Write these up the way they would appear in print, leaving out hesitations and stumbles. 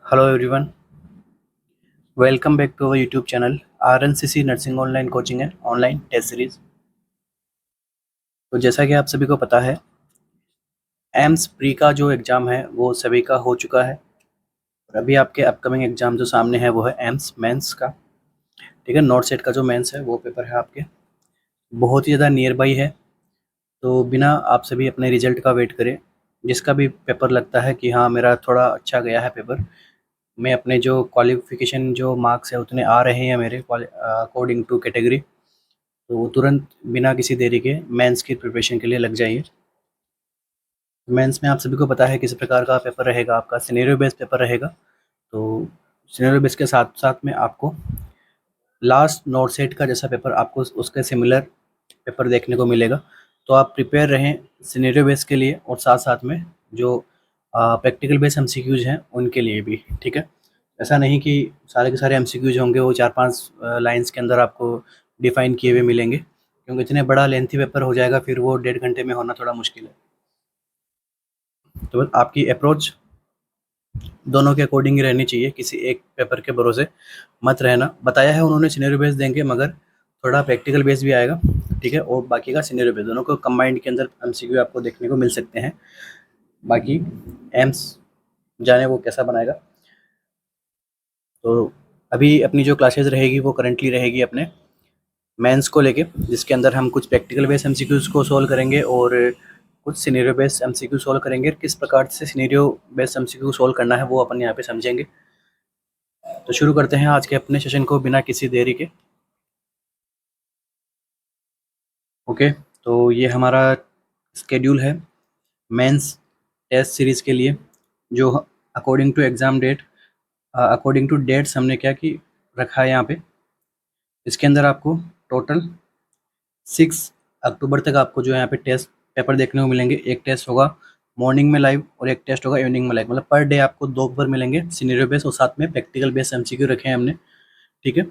Hello everyone, welcome back to our YouTube channel RNCC Nursing Online Coaching and Online Test Series। तो जैसा कि आप सभी को पता है, एम्स प्री का जो एग्ज़ाम है वो सभी का हो चुका है और अभी आपके अपकमिंग एग्ज़ाम जो सामने है वो है एम्स मेंस का। ठीक है, नॉट सेट का जो मेंस है वो पेपर है आपके, बहुत ही ज़्यादा नियर बाई है। तो बिना आप सभी अपने रिजल्ट का वेट करें, जिसका भी पेपर लगता है कि हाँ मेरा थोड़ा अच्छा गया है पेपर, मैं अपने जो क्वालिफिकेशन जो मार्क्स है उतने आ रहे हैं मेरे अकॉर्डिंग टू कैटेगरी, तो वो तुरंत बिना किसी देरी के मेंस की प्रिपरेशन के लिए लग जाइए। मेंस में आप सभी को पता है किस प्रकार का पेपर रहेगा, आपका सिनेरियो बेस्ड पेपर रहेगा। तो सिनेरियो बेस्ड के साथ साथ में आपको लास्ट नोट सेट का जैसा पेपर आपको उसके सिमिलर पेपर देखने को मिलेगा। तो आप प्रिपेयर रहें सिनेरियो बेस्ड के लिए और साथ साथ में जो प्रैक्टिकल बेस्ड एमसीक्यूज हैं उनके लिए भी। ठीक है, ऐसा नहीं कि सारे के सारे एमसीक्यूज होंगे वो 4-5 लाइंस के अंदर आपको डिफाइन किए हुए मिलेंगे, क्योंकि इतने बड़ा लेंथी पेपर हो जाएगा फिर वो 1.5 घंटे में होना थोड़ा मुश्किल है। तो बस आपकी अप्रोच दोनों के अकॉर्डिंग ही रहनी चाहिए, किसी एक पेपर के भरोसे मत रहना। बताया है उन्होंने सिनेरियो बेस देंगे, मगर थोड़ा प्रैक्टिकल बेस भी आएगा। ठीक है, और बाकी का सिनेरियो बेस, दोनों को कंबाइंड के अंदर एमसीक्यू आपको देखने को मिल सकते हैं। बाकी एम्स जाने वो कैसा बनाएगा। तो अभी अपनी जो क्लासेस रहेगी वो करंटली रहेगी अपने मेंस को लेके, जिसके अंदर हम कुछ प्रैक्टिकल बेस्ड एमसीक्यूज को सॉल्व करेंगे और कुछ सिनेरियो बेस्ड एमसीक्यू सॉल्व करेंगे। किस प्रकार से सिनेरियो बेस्ड एमसीक्यू सॉल्व करना है वो अपन यहाँ पे समझेंगे। तो शुरू करते हैं आज के अपने सेशन को बिना किसी देरी के। ओके, तो ये हमारा स्केड्यूल है मेंस टेस्ट सीरीज़ के लिए, जो according to exam date, according to dates हमने क्या कि रखा है यहाँ पे। इसके अंदर आपको टोटल 6 अक्टूबर तक आपको जो है यहाँ पे टेस्ट पेपर देखने को मिलेंगे। एक टेस्ट होगा मॉर्निंग में लाइव और एक टेस्ट होगा इवनिंग में लाइव, मतलब पर डे आपको 2 पेपर मिलेंगे सिनेरियो बेस और साथ में प्रैक्टिकल बेस एमसीक्यू रखे हैं हमने। ठीक है,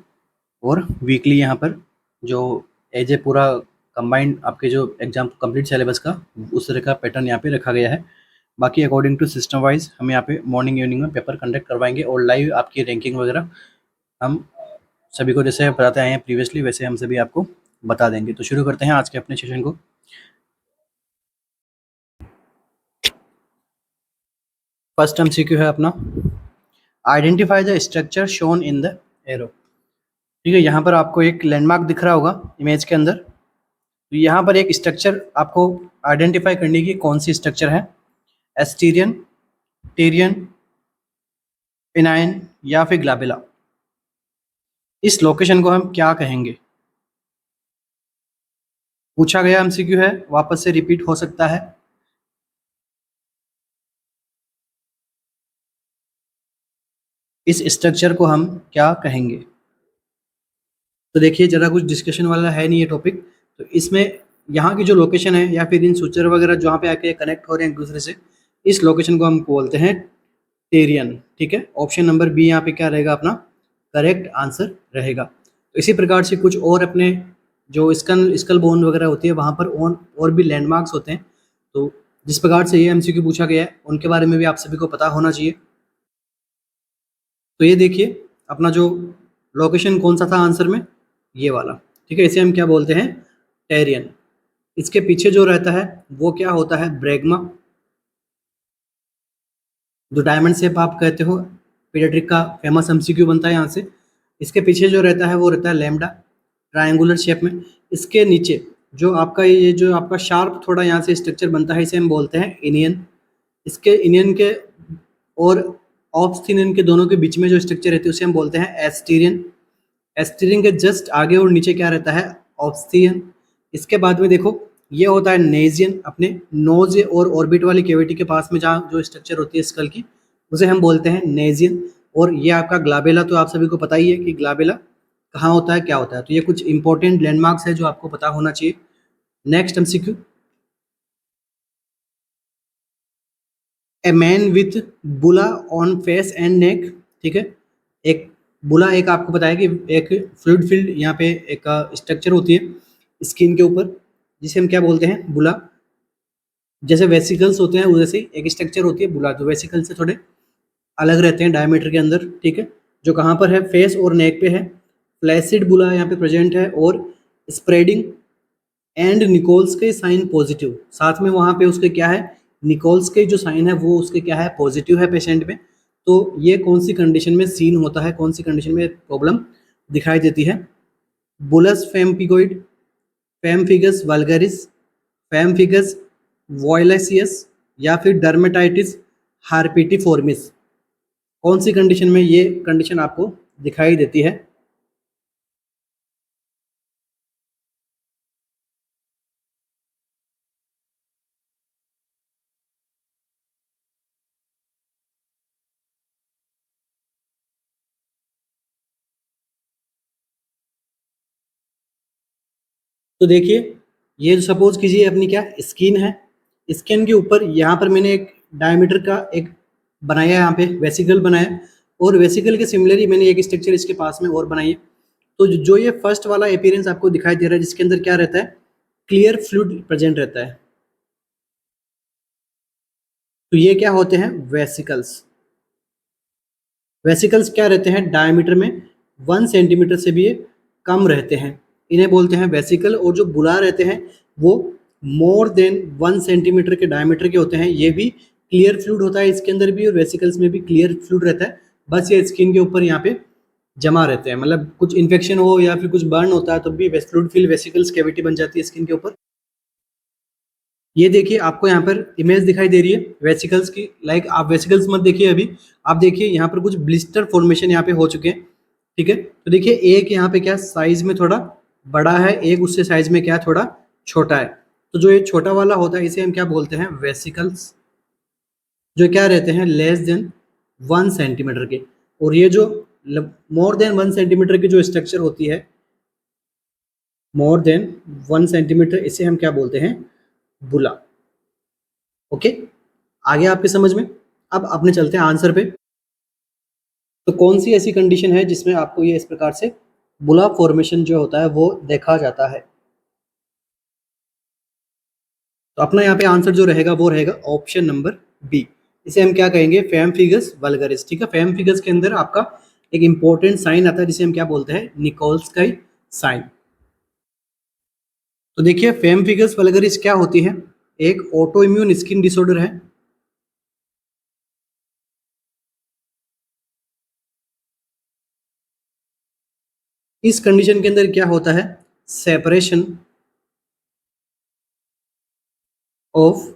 और वीकली यहाँ पर जो एज ए पूरा कंबाइंड आपके जो एग्जाम कंप्लीट सिलेबस का उस तरह का पैटर्न यहाँ पे रखा गया है। बाकी अकॉर्डिंग टू सिस्टम वाइज हम यहाँ पे मॉर्निंग इवनिंग में पेपर कंडक्ट करवाएंगे और लाइव आपकी रैंकिंग वगैरह हम सभी को जैसे बताते आए हैं प्रीवियसली वैसे हम सभी आपको बता देंगे। तो शुरू करते हैं आज के अपने सेशन को। फर्स्ट एमसीक्यू है अपना, identify the structure shown in the arrow. ठीक है, यहाँ पर आपको एक लैंडमार्क दिख रहा होगा इमेज के अंदर। तो यहाँ पर एक स्ट्रक्चर आपको आइडेंटिफाई करने की, कौन सी स्ट्रक्चर है, एस्टीरियन, टेरियन, पिनाइन या फिर ग्लाबेला। इस लोकेशन को हम क्या कहेंगे, पूछा गया एमसीक्यू है, वापस से रिपीट हो सकता है। इस स्ट्रक्चर को हम क्या कहेंगे। तो देखिए ज़रा कुछ डिस्कशन वाला है नहीं ये टॉपिक, तो इसमें यहाँ की जो लोकेशन है या फिर इन सूचर वगैरह जहाँ पे आके कनेक्ट हो रहे हैं एक दूसरे से, इस लोकेशन को हम बोलते हैं टेरियन। ठीक है, ऑप्शन नंबर बी यहाँ पे क्या रहेगा अपना करेक्ट आंसर रहेगा। तो इसी प्रकार से कुछ और अपने जो स्कल बोन वगैरह होती है वहाँ पर और भी लैंडमार्क्स होते हैं। तो जिस प्रकार से ये एमसीक्यू पूछा गया है उनके बारे में भी आप सभी को पता होना चाहिए। तो ये देखिए अपना जो लोकेशन कौन सा था आंसर में, ये वाला। ठीक है, इसे हम क्या बोलते हैं, टेरियन। इसके पीछे जो रहता है वो क्या होता है, ब्रैग्मा। जो डायमंड शेप आप कहते हो, पीडियाट्रिक का फेमस एमसीक्यू बनता है यहाँ से। इसके पीछे जो रहता है वो रहता है लैम्डा, ट्रायंगुलर शेप में। इसके नीचे जो आपका ये जो आपका शार्प थोड़ा यहाँ से स्ट्रक्चर बनता है इसे हम बोलते हैं इनियन। इसके इनियन के और ऑब्स्थिनियन के दोनों के बीच में जो स्ट्रक्चर रहती है उसे हम बोलते हैं एस्टीरियन। एस्टीरियन के जस्ट आगे और नीचे क्या रहता है, ऑब्स्थियन। इसके बाद में देखो ये होता है नेजियन, अपने नोज और ऑर्बिट वाली कैविटी के पास में जहाँ जो स्ट्रक्चर होती है स्कल की उसे हम बोलते हैं नेजियन। और ये आपका ग्लाबेला, तो आप सभी को पता ही है कि ग्लाबेला कहाँ होता है क्या होता है। तो ये कुछ इंपॉर्टेंट लैंडमार्क्स है जो आपको पता होना चाहिए। Next MCQ, a man with बुला ऑन फेस एंड नेक। ठीक है, एक बुला, एक आपको बताया कि एक फ्लूइड फील्ड यहाँ पे एक स्ट्रक्चर होती है स्किन के ऊपर, जिसे हम क्या बोलते हैं, बुला। जैसे वेसिकल्स होते हैं वैसे एक स्ट्रक्चर होती है बुला, तो वेसिकल से थोड़े अलग रहते हैं डायमीटर के अंदर, ठीक है। जो कहाँ पर है, फेस और नेक पे है। फ्लैसिड बुला यहाँ पे प्रेजेंट है और स्प्रेडिंग एंड निकोल्स के साइन पॉजिटिव, साथ में वहाँ पे उसके क्या है, निकोल्स के जो साइन है वो उसके क्या है, पॉजिटिव है पेशेंट में। तो ये कौन सी कंडीशन में सीन होता है, कौन सी कंडीशन में प्रॉब्लम दिखाई देती है? बुलस फेम्पिगोइड, फेम्फिगस वल्गरिस, फेम्फिगस वॉयलेसियस, या फिर डर्मेटाइटिस हार्पिटिफोर्मिस, कौन सी कंडीशन में ये कंडीशन आपको दिखाई देती है? तो देखिए, ये सपोज कीजिए अपनी क्या स्किन है, स्किन के ऊपर यहाँ पर मैंने एक डायमीटर का एक बनाया, यहाँ पे वेसिकल बनाया, और वेसिकल के सिमिलरली मैंने एक स्ट्रक्चर इसके पास में और बनाई है। तो जो ये फर्स्ट वाला अपीयरेंस आपको दिखाई दे रहा है, जिसके अंदर क्या रहता है, क्लियर फ्लूइड प्रेजेंट रहता है, तो ये क्या होते हैं, वेसिकल्स। वेसिकल्स क्या रहते हैं, डायमीटर में 1 सेंटीमीटर से भी ये कम रहते हैं, इन्हें बोलते हैं वेसिकल। और जो बुला रहते हैं वो मोर देन 1 सेंटीमीटर के डायमीटर के होते हैं, ये भी क्लियर फ्लूइड होता है इसके अंदर भी, और वेसिकल्स में भी क्लियर फ्लूइड रहता है, बस ये स्किन के ऊपर यहाँ पे जमा रहते हैं, मतलब कुछ इन्फेक्शन हो या फिर कुछ बर्न होता है तो भी फ्लूइड फिल वेसिकल्स कैविटी बन जाती है स्किन के ऊपर। ये देखिए, आपको यहाँ पर इमेज दिखाई दे रही है वेसिकल्स की, लाइक आप वेसिकल्स मत देखिए अभी, आप देखिए यहाँ पर कुछ ब्लिस्टर फॉर्मेशन यहाँ पे हो चुके हैं, ठीक है। तो देखिए, एक यहाँ पे क्या साइज में थोड़ा बड़ा है, एक उससे साइज में क्या थोड़ा छोटा है। तो जो ये छोटा वाला होता है इसे हम क्या बोलते हैं, वेसिकल्स, जो क्या रहते हैं लेस देन 1 सेंटीमीटर के। और ये जो मोर देन 1 सेंटीमीटर की जो स्ट्रक्चर होती है, मोर देन 1 सेंटीमीटर, इसे हम क्या बोलते हैं, बुला। ओके, आगे आपके समझ में। अब अपने चलते हैं आंसर पे। तो कौन सी ऐसी कंडीशन है जिसमें आपको ये इस प्रकार से बुला फॉर्मेशन जो होता है वो देखा जाता है? तो अपना यहाँ पे आंसर जो रहेगा वो रहेगा ऑप्शन नंबर बी, इसे हम क्या कहेंगे, फेम्फिगस वल्गरिस, ठीक है। फेम्फिगस के अंदर आपका एक इंपॉर्टेंट साइन आता है जिसे हम क्या बोलते हैं, निकोल्स का साइन। तो देखिए, फेम्फिगस वल्गरिस क्या होती है, एक ऑटो इम्यून स्किन डिसऑर्डर है। इस कंडीशन के अंदर क्या होता है, separation of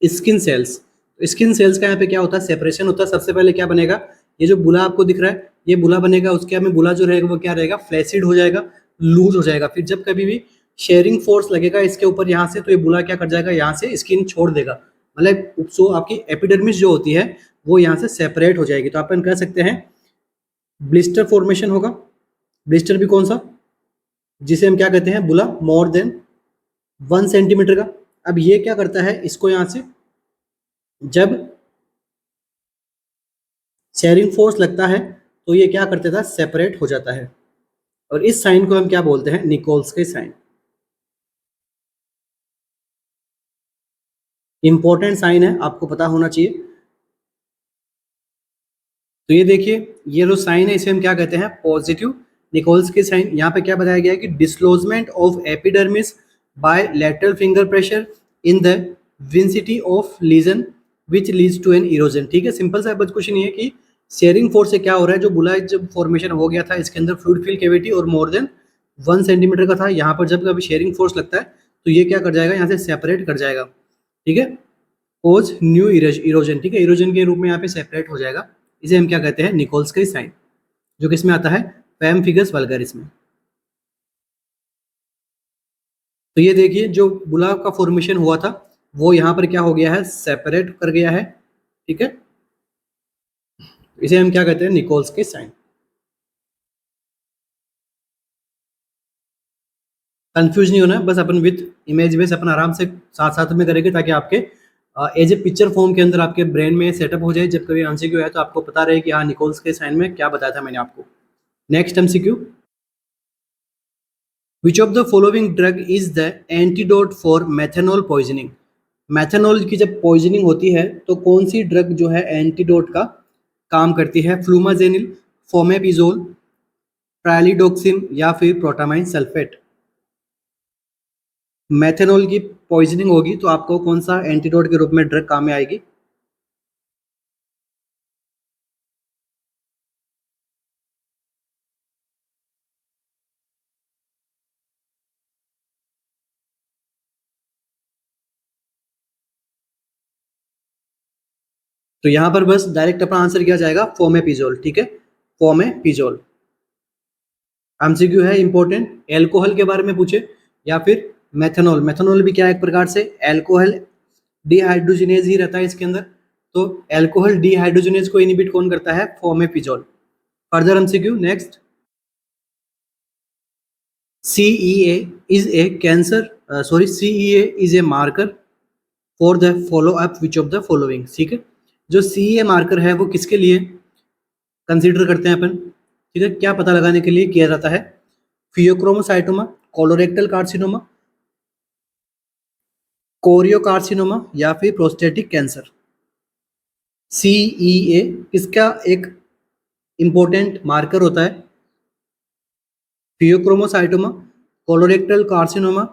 skin cells. Skin cells का यहाँ पे क्या होता है, सेपरेशन होता है। सबसे पहले क्या बनेगा, ये जो बुला आपको दिख रहा है ये बुला बनेगा, उसके में बुला जो रहेगा वो क्या रहेगा, फ्लैसिड हो जाएगा, लूज हो जाएगा। फिर जब कभी भी शेयरिंग फोर्स लगेगा इसके ऊपर यहाँ से, तो ये बुला क्या कर जाएगा, यहाँ से स्किन छोड़ देगा, मतलब सो आपकी एपिडर्मिस जो होती है वो यहाँ से सेपरेट हो जाएगी। तो अपन कह सकते हैं ब्लिस्टर फॉर्मेशन होगा। ब्लिस्टर भी कौन सा, जिसे हम क्या कहते हैं, बुला मोर देन 1 सेंटीमीटर का। अब ये क्या करता है, इसको यहाँ से जब शेयरिंग फोर्स लगता है तो ये क्या करता था, सेपरेट हो जाता है, और इस साइन को हम क्या बोलते हैं, निकोल्स के साइन। इंपॉर्टेंट साइन है, आपको पता होना चाहिए। तो ये देखिए, ये जो साइन है इसे हम क्या कहते हैं, पॉजिटिव निकोल्स के साइन। यहाँ पे क्या बताया गया है कि dislodgement of epidermis by lateral finger pressure in the विंसिटी of lesion which leads to an erosion, ठीक है। सिंपल सा बस क्वेश्चन ये है कि शेयरिंग फोर्स से क्या हो रहा है, जो बुला जब फॉर्मेशन हो गया था इसके अंदर फ्लूइड फिल कैविटी और मोर देन 1 सेंटीमीटर का था, यहाँ पर जब कभी शेयरिंग फोर्स लगता है तो ये क्या कर जाएगा, यहाँ से सेपरेट कर जाएगा, ठीक है। कोज न्यू इरोजन, ठीक है, इरोजन के रूप में यहाँ पे सेपरेट हो जाएगा। इसे हम क्या कहते हैं, निकोल्स का साइन, जो किसमें आता है, पैम्फिगस वल्गरिस में। तो ये देखिए, जो बुला का फॉर्मेशन हुआ था वो यहाँ पर क्या हो गया है, सेपरेट कर गया है, ठीक है। इसे हम क्या कहते हैं, निकोल्स के साइन। कंफ्यूज नहीं होना है, बस अपन विथ इमेज बेस अपन आराम से साथ साथ में करेंगे, ताकि आपके एज ए पिक्चर फॉर्म के अंदर आपके ब्रेन में सेटअप हो जाए, जब कभी एमसीक्यू है तो आपको पता रहे कि हाँ, निकोल्स के साइन में क्या बताया था मैंने आपको। Next MCQ, which of the following drug is the antidote for methanol poisoning. Methanol की जब पॉइजनिंग होती है तो कौन सी ड्रग जो है एंटीडोट का काम करती है? फ्लूमाजेनिल, फोमेपिजोल, प्रालिडोक्सिन या फिर प्रोटामाइन सल्फेट। मैथेनॉल की पॉइजनिंग होगी तो आपको कौन सा एंटीडोट के रूप में ड्रग काम में आएगी? तो यहाँ पर बस डायरेक्ट अपना आंसर किया जाएगा फोमेपिजोल। ठीक है, फोमेपिजोल। एमसीक्यू है इंपॉर्टेंट, एल्कोहल के बारे में पूछे या फिर मेथनॉल। मेथनॉल भी क्या है, एक प्रकार से एल्कोहल डिहाइड्रोजिनेज ही रहता है इसके अंदर। तो एल्कोहल डिहाइड्रोजिनेज को इनिबिट कौन करता है? Fomepizole. Further MCQ next. CEA is a cancer CEA is a marker for the follow up which of the following। ठीक है, जो CEA मार्कर है वो किसके लिए कंसीडर करते हैं अपन? ठीक है, क्या पता लगाने के लिए किया जाता है? फियोक्रोमोसाइटोमा, कोलोरेक्टल कार्सिनोमा, कोरियोकार्सिनोमा या फिर प्रोस्टेटिक कैंसर। CEA किसका एक इंपॉर्टेंट मार्कर होता है? फियोक्रोमोसाइटोमा, कोलोरेक्टल कार्सिनोमा,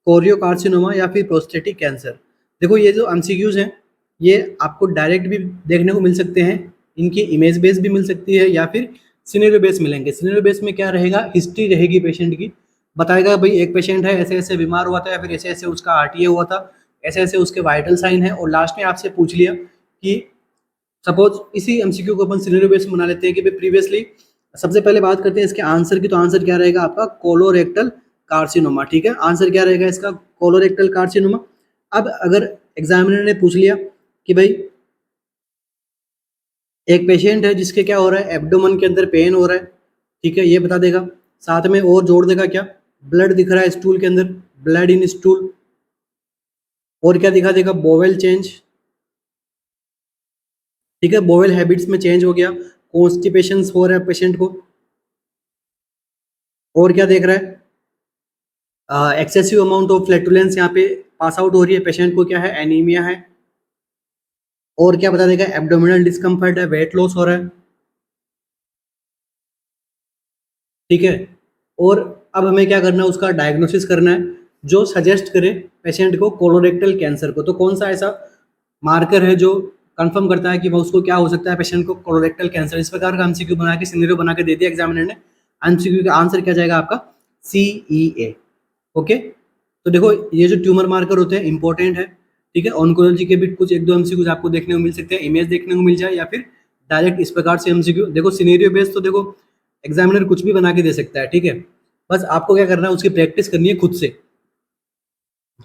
कोरियोकार्सिनोमा या फिर प्रोस्टेटिक कैंसर। देखो ये जो एमसीक्यूज हैं ये आपको डायरेक्ट भी देखने को मिल सकते हैं, इनकी इमेज बेस भी मिल सकती है या फिर सिनेरियो बेस मिलेंगे। सिनेरियो बेस में क्या रहेगा? हिस्ट्री रहेगी पेशेंट की, बताएगा भाई एक पेशेंट है ऐसे ऐसे बीमार हुआ था या फिर ऐसे ऐसे उसका आरटीए हुआ था, ऐसे ऐसे उसके वाइटल साइन है, और लास्ट में आपसे पूछ लिया कि सपोज इसी एमसीक्यू को अपन सिनेरियो बेस बना लेते हैं कि भाई प्रीवियसली, सबसे पहले बात करते हैं इसके आंसर की। तो आंसर क्या रहेगा आपका? Colorectal carcinoma. ठीक है, आंसर क्या रहेगा इसका? Colorectal carcinoma. अब अगर एग्जामिनर ने पूछ लिया कि भाई एक पेशेंट है जिसके क्या हो रहा है, एब्डोमन के अंदर पेन हो रहा है, ठीक है, ये बता देगा। साथ में और जोड़ देगा क्या? ब्लड दिख रहा है स्टूल के अंदर, ब्लड इन स्टूल। और क्या दिखा देगा? Bowel change. ठीक है, बोवेल हैबिट्स में चेंज हो गया, कॉन्स्टिपेशन हो रहा है पेशेंट को। और क्या देख रहा है? एक्सेसिव अमाउंट ऑफ फ्लैटुलेंस यहाँ पे पास आउट हो रही है पेशेंट को, क्या है? एनीमिया है। और क्या बता देगा? एब्डोमिनल डिस्कम्फर्ट है, वेट लॉस हो रहा है। ठीक है, और अब हमें क्या करना है? उसका डायग्नोसिस करना है जो सजेस्ट करे पेशेंट को कोलोरेक्टल कैंसर को। तो कौन सा ऐसा मार्कर है जो कंफर्म करता है कि वो उसको क्या हो सकता है पेशेंट को? Colorectal cancer. इस प्रकार का एमसीक्यू बना के सिनेरियो बना के दे दिया एग्जामिनर ने। एमसीक्यू का आंसर क्या जाएगा आपका? CEA। ओके, तो देखो ये जो ट्यूमर मार्कर होते हैं इंपॉर्टेंट है। ठीक है, ऑन्कोलॉजी के भी कुछ एक दो एमसीक्यूज आपको देखने को मिल सकते हैं, इमेज देखने को मिल जाए या फिर डायरेक्ट इस प्रकार से एमसीक्यू। देखो सिनेरियो बेस्ड तो देखो एग्जामिनर कुछ भी बना के दे सकता है। ठीक है, बस आपको क्या करना है? उसकी प्रैक्टिस करनी है खुद से।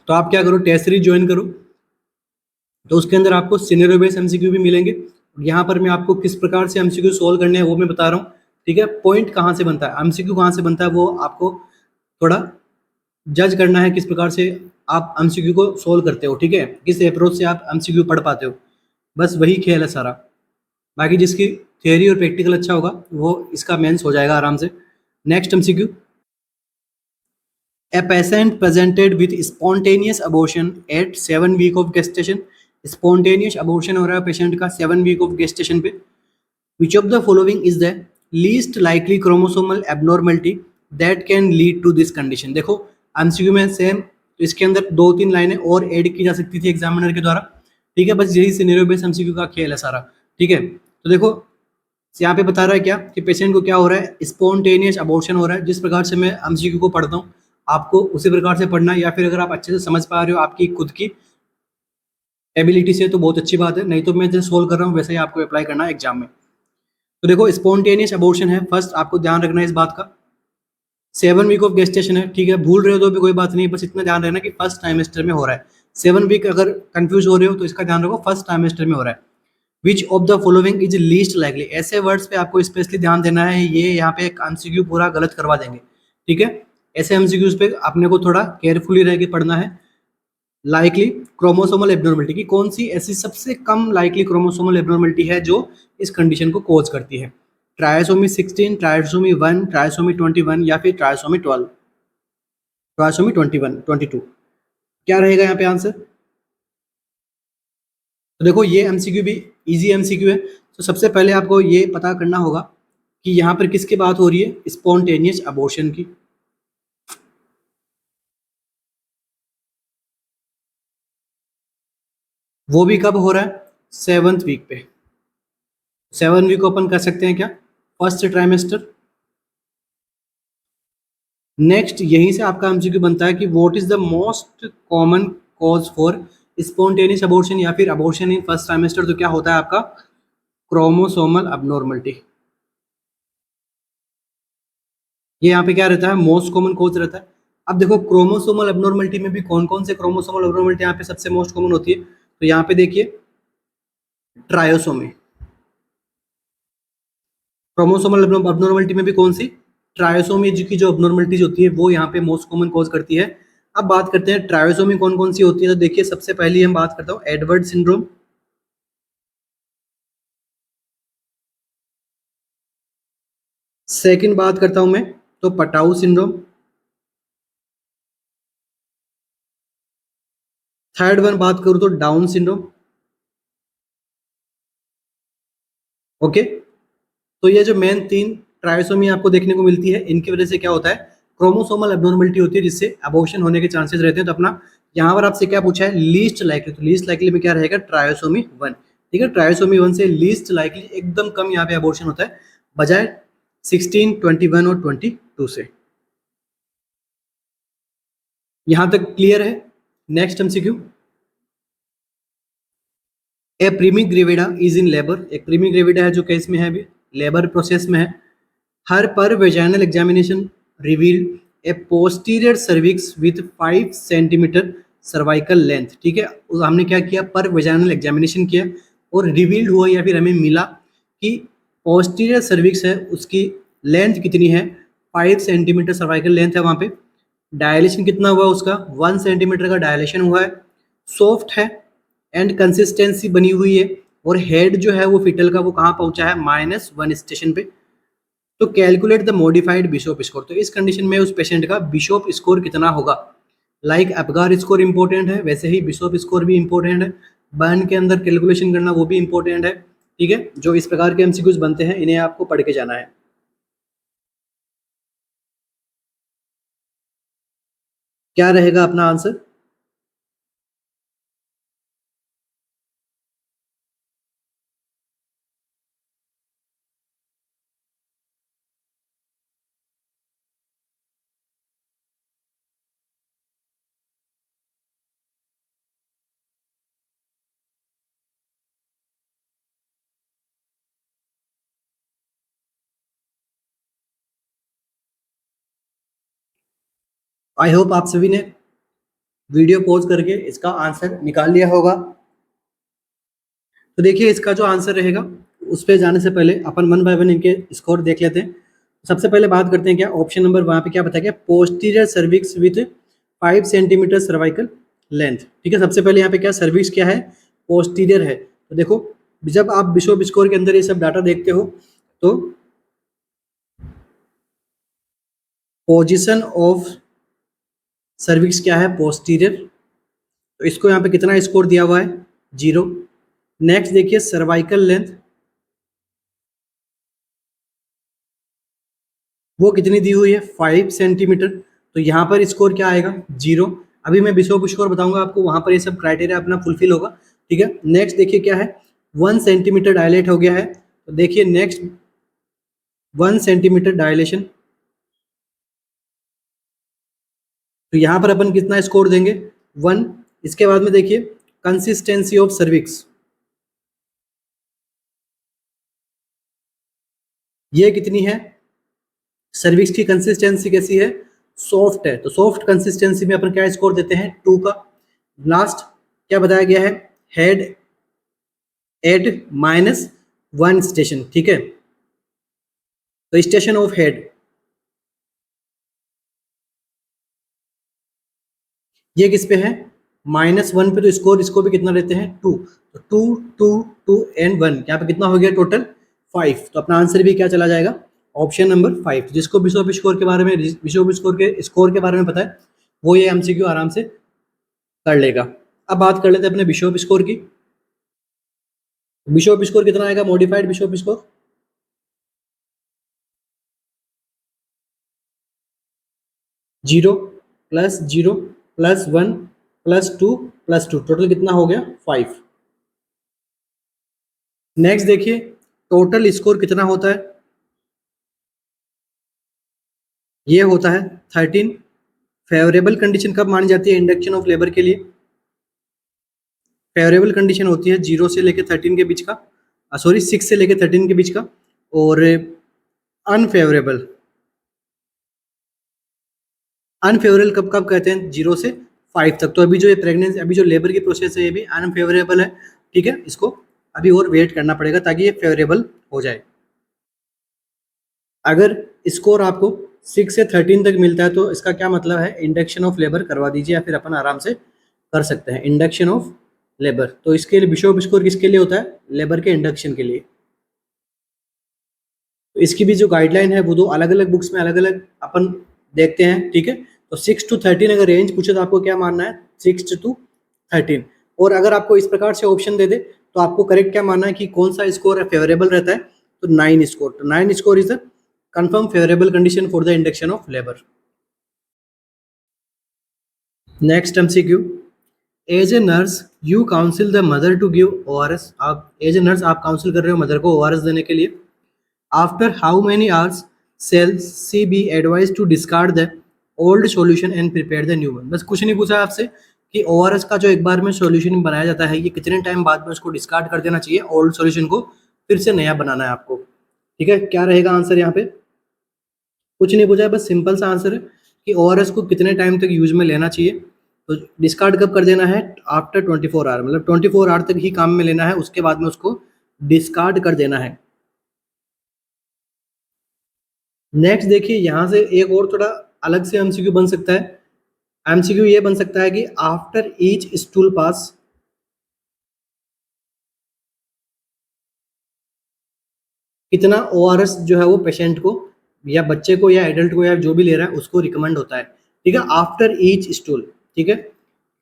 तो आप क्या करो? टेस्ट सीरीज ज्वाइन करो, तो उसके अंदर आपको सिनेरियो बेस्ड एमसीक्यू भी मिलेंगे। यहाँ पर मैं आपको किस प्रकार से एमसीक्यू सोल्व करने हैं वो मैं बता रहा हूँ। ठीक है, पॉइंट कहाँ से बनता है, एमसीक्यू कहाँ से बनता है, वो आपको थोड़ा जज करना है किस प्रकार से आप एमसीक्यू को सोल्व करते हो। ठीक है, किस अप्रोच से आप एमसीक्यू पढ़ पाते हो, बस वही खेल है सारा। बाकी जिसकी थियोरी और प्रैक्टिकल अच्छा होगा वो इसका मेंस हो जाएगा आराम से। Next MCQ. A patient presented with spontaneous abortion at 7 week of gestation। Spontaneous abortion हो रहा है पेशेंट का 7 week of gestation पे। Which of the following is the least likely chromosomal abnormality that can lead to this condition। देखो MCQ में same, तो इसके अंदर 2-3 लाइनें और ऐड की जा सकती थी एग्जामिनर के द्वारा। ठीक है, बस यही सिनेरियो बेस्ड एमसीक्यू का खेल है सारा। ठीक है, तो देखो यहाँ पे बता रहा है क्या कि पेशेंट को क्या हो रहा है? स्पॉन्टेनियस अबॉर्शन हो रहा है। जिस प्रकार से मैं एमसीक्यू को पढ़ता हूँ आपको उसी प्रकार से पढ़ना है, या फिर अगर आप अच्छे से समझ पा रहे हो आपकी खुद की एबिलिटी से तो बहुत अच्छी बात है, नहीं तो मैं जैसे सोल्व कर रहा हूँ वैसे ही आपको अप्लाई करना है एग्जाम में। तो देखो स्पॉन्टेनियस अबॉर्शन है, फर्स्ट आपको ध्यान रखना है इस बात का। 7 वीक ऑफ गेस्टेशन है। ठीक है, भूल रहे हो तो भी कोई बात नहीं, बस इतना ध्यान रखना कि फर्स्ट टाइमेस्टर में हो रहा है। 7 वीक अगर कंफ्यूज हो रहे हो तो इसका ध्यान रखो फर्स्ट टाइमेस्टर में हो रहा है। विच of the following is least likely, ऐसे वर्ड्स पे आपको स्पेशली ध्यान देना है, ये यहाँ पे एमसीक्यू पूरा गलत करवा देंगे। ठीक है, ऐसे एमसीक्यूज पे अपने को थोड़ा केयरफुली रह के पढ़ना है। लाइकली क्रोमोसोमल एब्नॉर्मलिटी की कौन सी ऐसी सबसे कम लाइकली क्रोमोसोमल एब्नॉर्मलिटी है जो इस कंडीशन को कॉज करती है? ट्रायसोमी 16, ट्रायसोमी 1, ट्रायसोमी 21 या फिर ट्रायसोमी 12, ट्रायसोमी 21, 22। क्या रहेगा यहाँ पे आंसर? तो देखो ये एमसीक्यू भी इजी एमसीक्यू है। तो सबसे पहले आपको ये पता करना होगा कि यहाँ पर किसकी बात हो रही है, स्पॉन्टेनियस अबॉर्शन की। वो भी कब हो रहा है, 7th वीक पे। 7 वीक को अपन कर सकते हैं क्या, फर्स्ट ट्राइमेस्टर। नेक्स्ट यहीं से आपका एमसीक्यू बनता है कि what is the most common cause for spontaneous abortion या फिर अबॉर्शन इन फर्स्ट ट्राइमेस्टर। तो क्या होता है आपका, क्रोमोसोमल अबनॉर्मलिटी। ये यहाँ पे क्या रहता है, मोस्ट कॉमन कॉज रहता है। अब देखो क्रोमोसोमल अबनॉर्मलिटी में भी कौन कौन से क्रोमोसोमल अबनॉर्मलिटी यहाँ पे सबसे मोस्ट कॉमन होती है। तो यहाँ पे देखिए ट्रायोसोमी, क्रोमोसोमल अबनॉर्मलिटी में भी कौन सी, ट्रायोसोमी की जो अबनॉर्मलिटीज होती है वो यहाँ पे मोस्ट कॉमन कॉज करती है। अब बात करते हैं ट्रायोसोमी कौन कौन सी होती है। तो देखिए सबसे पहली हम बात करता हूँ एडवर्ड सिंड्रोम, सेकंड बात करता हूं मैं तो पटाउ सिंड्रोम, थर्ड वन बात करूं तो डाउन सिंड्रोम। ओके, तो ये जो मेन तीन ट्रायोसोमी आपको देखने को मिलती है, इनकी वजह से क्या होता है, क्रोमोसोमल एब्नॉर्मलिटी होती है जिससे अबॉर्शन होने के चांसेस रहते हैं। तो अपना यहाँ पर आपसे क्या पूछा है, लीस्ट लाइकली। तो लीस्ट लाइकली में क्या रहेगा, ट्रायोसोमी 1। ठीक है, ट्रायोसोमी 1 से लीस्ट लाइकली एकदम कम यहाँ पे अबॉर्शन होता है, बजाय 16, 21 और 22 से। यहां तक क्लियर है। Next MCQ, a primigravida is in labour. एक प्रीमिग्रेविडा है जो केस में है, अभी लेबर प्रोसेस में है। हर पर vaginal examination revealed A posterior cervix with 5 centimetre cervical length. ठीक है, हमने क्या किया, पर वेजाइनल एग्जामिनेशन किया और रिवील्ड हुआ या फिर हमें मिला कि पोस्टीरियर सर्विक्स है उसकी लेंथ कितनी है, 5 सेंटीमीटर सर्वाइकल लेंथ है वहाँ पे। डायलेशन कितना हुआ उसका, 1 सेंटीमीटर का डायलेशन हुआ है, सॉफ्ट है एंड कंसिस्टेंसी बनी हुई है। और हेड जो है वो फिटल का वो कहाँ पहुंचा है, -1 स्टेशन पे। तो कैलकुलेट द मॉडिफाइड बिशोप स्कोर। तो इस कंडीशन में उस पेशेंट का बिशोप स्कोर कितना होगा। लाइक अपगार स्कोर इंपॉर्टेंट है, वैसे ही बिशोप स्कोर भी इंपॉर्टेंट है। बर्न के अंदर कैलकुलेशन करना वो भी इंपॉर्टेंट है। ठीक है, जो इस प्रकार के एमसीक्यूज बनते हैं इन्हें आपको पढ़ के जाना है। क्या रहेगा अपना आंसर, आई होप आप सभी ने वीडियो पॉज करके इसका आंसर निकाल लिया होगा। तो देखिए इसका जो आंसर रहेगा उस पर जाने से पहले अपन वन बाय वन इनके स्कोर देख लेते हैं। सबसे पहले बात करते हैं क्या, ऑप्शन नंबर वहाँ पे क्या बताया गया, posterior cervix with 5 centimetre cervical length. ठीक है, सबसे पहले यहाँ पे क्या सर्विक्स क्या है, पोस्टीरियर है। तो देखो जब आप बिशोप स्कोर के अंदर ये सब डाटा देखते हो तो पोजिशन ऑफ सर्विक्स क्या है, पोस्टीरियर। तो इसको यहाँ पे कितना स्कोर दिया हुआ है, 0। नेक्स्ट देखिए सर्वाइकल लेंथ, वो कितनी दी हुई है, 5 सेंटीमीटर। तो यहाँ पर स्कोर क्या आएगा, 0। अभी मैं बिशोप स्कोर बताऊंगा आपको, वहां पर ये सब क्राइटेरिया अपना फुलफिल होगा। ठीक है, नेक्स्ट देखिए क्या है, 1 सेंटीमीटर डायलेट हो गया है। तो देखिए नेक्स्ट 1 सेंटीमीटर डायलेशन, तो यहाँ पर अपन कितना स्कोर देंगे, 1। इसके बाद में देखिए कंसिस्टेंसी ऑफ सर्विक्स, ये कितनी है, सर्विक्स की कंसिस्टेंसी कैसी है, सॉफ्ट है। तो सॉफ्ट कंसिस्टेंसी में अपन क्या स्कोर देते हैं, 2 का। लास्ट क्या बताया गया है, हेड एट -1 स्टेशन। ठीक है, तो स्टेशन ऑफ हेड ये किस पे है, -1 पे। तो स्कोर इसको भी कितना लेते हैं, 2। तो 2 2 2 एंड 1, यहाँ पे कितना हो गया टोटल, 5। तो अपना आंसर भी क्या चला जाएगा, ऑप्शन नंबर 5। जिसको बिशोप स्कोर के बारे में, बिशोप स्कोर के बारे में पता है, वो ये एमसीक्यू आराम से कर लेगा। अब बात कर लेते हैं अपने बिशोप स्कोर की। बिशॉप स्कोर कितना आएगा, modified Bishop score? Zero plus zero plus one plus two, total कितना हो गया, 5। नेक्स्ट देखिए टोटल स्कोर कितना होता है, ये होता है 13। फेवरेबल कंडीशन कब मानी जाती है इंडक्शन ऑफ लेबर के लिए? फेवरेबल कंडीशन होती है 0 से लेकर 13 के बीच का, सॉरी 6 से लेकर 13 के बीच का। और अनफेवरेबल, अनफेवरेबल कब कब कहते हैं, 0 से 5 तक। तो अभी जो ये प्रेगनेंसी, अभी जो लेबर की प्रोसेस है ये भी अनफेवरेबल है, ठीक है। इसको अभी और वेट करना पड़ेगा ताकि ये फेवरेबल हो जाए। अगर स्कोर आपको 6 से 13 तक मिलता है तो इसका क्या मतलब है, इंडक्शन ऑफ लेबर करवा दीजिए, या फिर अपन आराम से कर सकते हैं इंडक्शन ऑफ लेबर। तो इसके लिए बिशॉप स्कोर किसके लिए होता है, लेबर के इंडक्शन के लिए। तो इसकी भी जो गाइडलाइन है वो दो अलग अलग बुक्स में अलग अलग अपन देखते हैं, ठीक है। तो 6 to 13 अगर रेंज पूछे तो आपको क्या मानना है, 6 to 13। और अगर आपको इस प्रकार से ऑप्शन दे दे तो आपको करेक्ट क्या मानना है कि कौन सा स्कोर फेवरेबल रहता है, तो 9 स्कोर। तो 9 score is the confirm favorable condition for the induction of labor. Next MCQ, as a nurse you counsel the mother to give ORS। आप एज ए नर्स आप काउंसिल कर रहे हो मदर को ORS देने के लिए। After how many hours shall she be advise to discard the old solution and prepare the new one. बस कुछ नहीं पूछा आपसे कि ORS का जो एक बार में सॉल्यूशन बनाया जाता है ये कितने टाइम बाद में उसको डिस्कार्ड कर देना चाहिए, ओल्ड सॉल्यूशन को फिर से नया बनाना है आपको, ठीक है। क्या रहेगा आंसर यहाँ पे, कुछ नहीं पूछा है, बस सिंपल सा आंसर है कि ORS को कितने टाइम तक यूज में लेना चाहिए। तो डिस्कार्ड कब कर देना है, आफ्टर 24 आवर, मतलब 24 आवर तक ही काम में लेना है, उसके बाद में उसको डिस्कार्ड कर देना है। नेक्स्ट देखिए यहाँ से एक और थोड़ा अलग से MCQ बन सकता है। MCQ ये बन सकता है कि आफ्टर ईच स्टूल पास कितना ORS जो है वो पेशेंट को या बच्चे को या एडल्ट को या जो भी ले रहा है उसको रिकमेंड होता है, ठीक है, आफ्टर ईच स्टूल, ठीक है।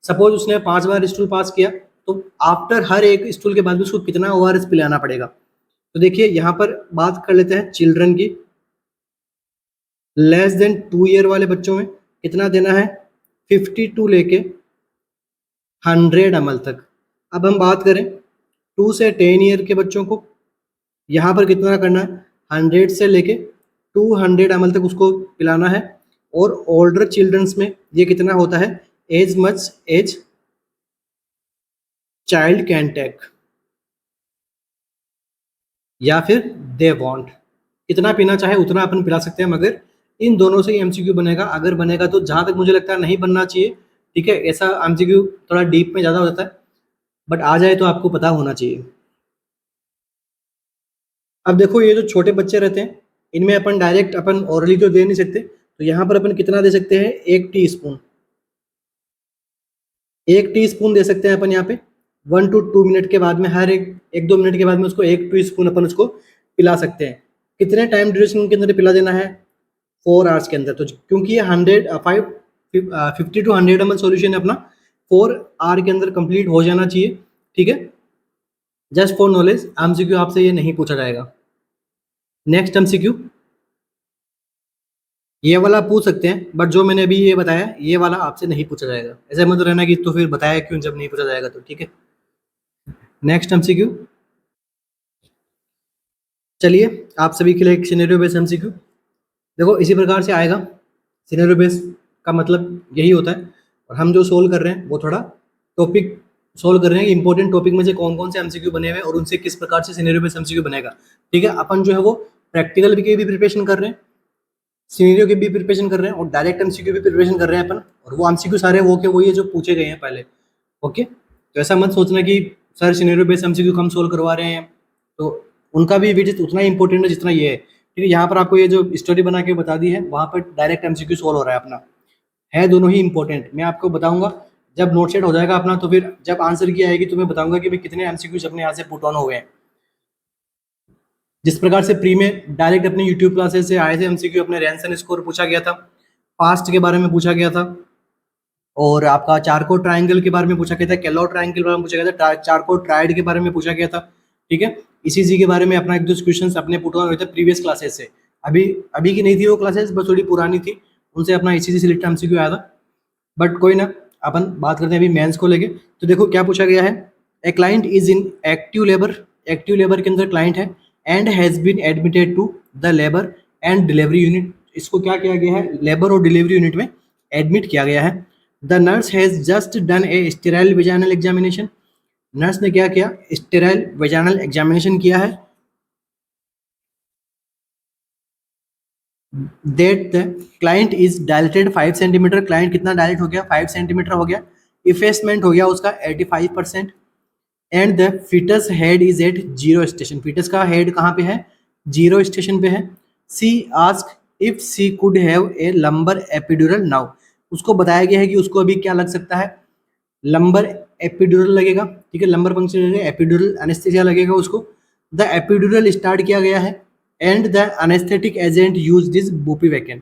सपोज उसने 5 बार स्टूल पास किया तो आफ्टर हर एक स्टूल के बाद उसको कितना ORS पिलाना पड़ेगा। तो देखिए यहाँ पर बात कर लेते हैं चिल्ड्रन की। लेस देन 2 ईयर वाले बच्चों में कितना देना है, 52 लेके 100 ml तक। अब हम बात करें 2 से 10 ईयर के बच्चों को, यहाँ पर कितना करना है, 100 से लेके 200 ml तक उसको पिलाना है। और ओल्डर चिल्ड्रंस में ये कितना होता है, as much as child can take या फिर दे वांट, कितना पीना चाहे उतना अपन पिला सकते हैं। मगर इन दोनों से ही MCQ बनेगा, अगर बनेगा तो जहाँ तक मुझे लगता है नहीं बनना चाहिए, ठीक है। ऐसा MCQ थोड़ा डीप में ज़्यादा हो जाता है, बट आ जाए तो आपको पता होना चाहिए। अब देखो ये जो छोटे बच्चे रहते हैं इनमें अपन डायरेक्ट अपन ओरली तो दे नहीं सकते, तो यहाँ पर अपन कितना दे सकते हैं, 1 टीस्पून, 1 टीस्पून दे सकते हैं अपन यहाँ पे। 1 to 2 मिनट के बाद में, हर एक 2 मिनट के बाद में उसको 1 टीस्पून अपन उसको पिला सकते हैं। कितने टाइम ड्यूरेशन के अंदर पिला देना है, 4 आवर्स के अंदर। तो क्योंकि ये 50 to 100 ml सोल्यूशन है अपना, 4 आवर के अंदर कंप्लीट हो जाना चाहिए, ठीक है। जस्ट फॉर नॉलेज MCQ आपसे ये नहीं पूछा जाएगा। नेक्स्ट MCQ ये वाला पूछ सकते हैं, बट जो मैंने अभी ये बताया ये वाला आपसे नहीं पूछा जाएगा। ऐसे मत रहना कि तो फिर बताया क्यों जब नहीं पूछा जाएगा, तो ठीक है। नेक्स्ट MCQ, चलिए आप सभी के लिए एक सिनेरियो बेस्ड MCQ। देखो इसी प्रकार से आएगा, सिनेरियो बेस्ड का मतलब यही होता है। और हम जो सोल्व कर रहे हैं वो थोड़ा टॉपिक सोल्व कर रहे हैं, इंपॉर्टेंट टॉपिक में से कौन कौन से MCQ बने हुए हैं और उनसे किस प्रकार से सिनेरियो बेस्ड MCQ बनेगा, ठीक है। अपन जो है वो प्रैक्टिकल की भी प्रिपरेशन कर रहे हैं, सिनेरियो की भी प्रिपरेशन कर रहे हैं और डायरेक्ट MCQ भी प्रिपरेशन कर रहे हैं अपन। और वो MCQ सारे वो के वही है जो पूछे गए हैं पहले, ओके। तो ऐसा मत सोचना कि सर सिनेरियो बेस्ड MCQ हम सोल्व करवा रहे हैं, तो उनका भी विजिट उतना ही इंपॉर्टेंट है जितना ये है, ठीक है। यहाँ पर आपको ये जो स्टोरी बना के बता दी है वहाँ पर डायरेक्ट MCQ सोल्व हो रहा है अपना, है दोनों ही इंपॉर्टेंट। मैं आपको बताऊंगा जब नोट सेट हो जाएगा अपना, तो फिर जब आंसर की आएगी तो मैं बताऊंगा कि भाई कितने MCQ अपने यहाँ से पुट ऑन हो गए हैं। जिस प्रकार से प्री में डायरेक्ट अपने यूट्यूब क्लासेस से आए थे MCQ, अपने रैंसन स्कोर पूछा गया था, फास्ट के बारे में पूछा गया था, और आपका चारकोट ट्रायंगल के बारे में पूछा गया था, केलो ट्रायंगल के बारे में पूछा गया था, चारकोट ट्रायड के बारे में पूछा गया था, ठीक है। ईसीजी के बारे में अपना एक दो क्वेश्चन अपने पुट ऑन हुए थे प्रीवियस क्लासेस से, अभी अभी की नहीं थी वो क्लासेस, बस थोड़ी पुरानी थी, उनसे अपना ईसीजी से रिलेटेड एमसीक्यू आया था। बट कोई ना, अपन बात करते हैं अभी मेंस को लेके। तो देखो क्या पूछा गया है, a client is in active labour, active labour के अंदर क्लाइंट है, and has been admitted to the labour and delivery unit. इसको क्या किया गया है, लेबर और डिलीवरी यूनिट में एडमिट किया गया है। The nurse has just done A sterile vaginal examination, nurse ने क्या किया, स्टेराइल वेजाइनल एग्जामिनेशन किया है। That the client is dilated 5 centimetre, client कितना डायलेट हो गया, 5 सेंटीमीटर हो गया। इफेसमेंट हो गया उसका 85%। And the foetus head is at zero station, foetus का हेड कहाँ पे है, जीरो स्टेशन पे है। She ask if she could have a lumbar epidural now, उसको बताया गया है कि उसको अभी क्या लग सकता है, लंबर एपिड्यूरल लगेगा, ठीक है, लंबर पंक्चर लगेगा, एपिड्यूरल एनेस्थीसिया लगेगा उसको। द एपिड्यूरल स्टार्ट किया गया है, and the anaesthetic agent used is bupivacaine,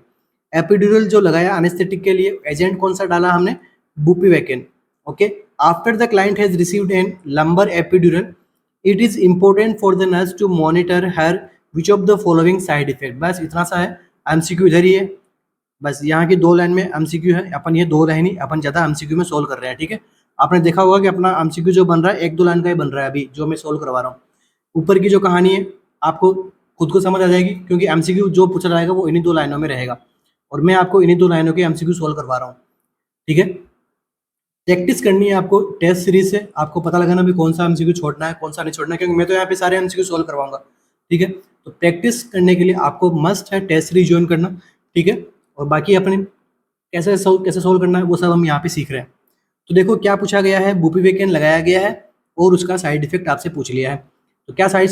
epidural जो लगाया अनेस्थेटिक के लिए एजेंट कौन सा डाला हमने, bupivacaine. Okay, after the client has received an lumbar epidural, it is important for the nurse to monitor her which of the following side effect. बस इतना सा है, एमसीक्यू इधर ही है, बस यहाँ की 2 लाइन में एमसीक्यू है, अपन ये 2 लाइन ही अपन ज़्यादा एमसीक्यू में सोल्व कर रहे हैं, ठीक है। आपने देखा होगा कि अपना एमसीक्यू जो बन रहा है 1-2 लाइन का ही बन रहा है अभी जो मैं सोल्व करवा रहा हूँ। ऊपर की जो कहानी है आपको खुद को समझ आ जाएगी, क्योंकि एमसीक्यू जो पूछा जाएगा वो इन्हीं 2 लाइनों में रहेगा, और मैं आपको इन्हीं 2 लाइनों के एमसीक्यू सोल्व करवा रहा हूँ, ठीक है। प्रैक्टिस करनी है आपको टेस्ट सीरीज से, आपको पता लगाना भी कौन सा एमसीक्यू छोड़ना है कौन सा नहीं छोड़ना है, क्योंकि मैं तो यहाँ पे सारे एमसीक्यू सोल्व करवाऊंगा, ठीक है। तो प्रैक्टिस करने के लिए आपको मस्ट है टेस्ट सीरीज ज्वाइन करना, ठीक है। और बाकी अपने कैसे सोल्व करना है वो सब हम यहाँ पे सीख रहे हैं। तो देखो क्या पूछा गया है, बुपिवेकेन लगाया गया है और उसका साइड इफेक्ट आपसे पूछ लिया है। तो क्या साइड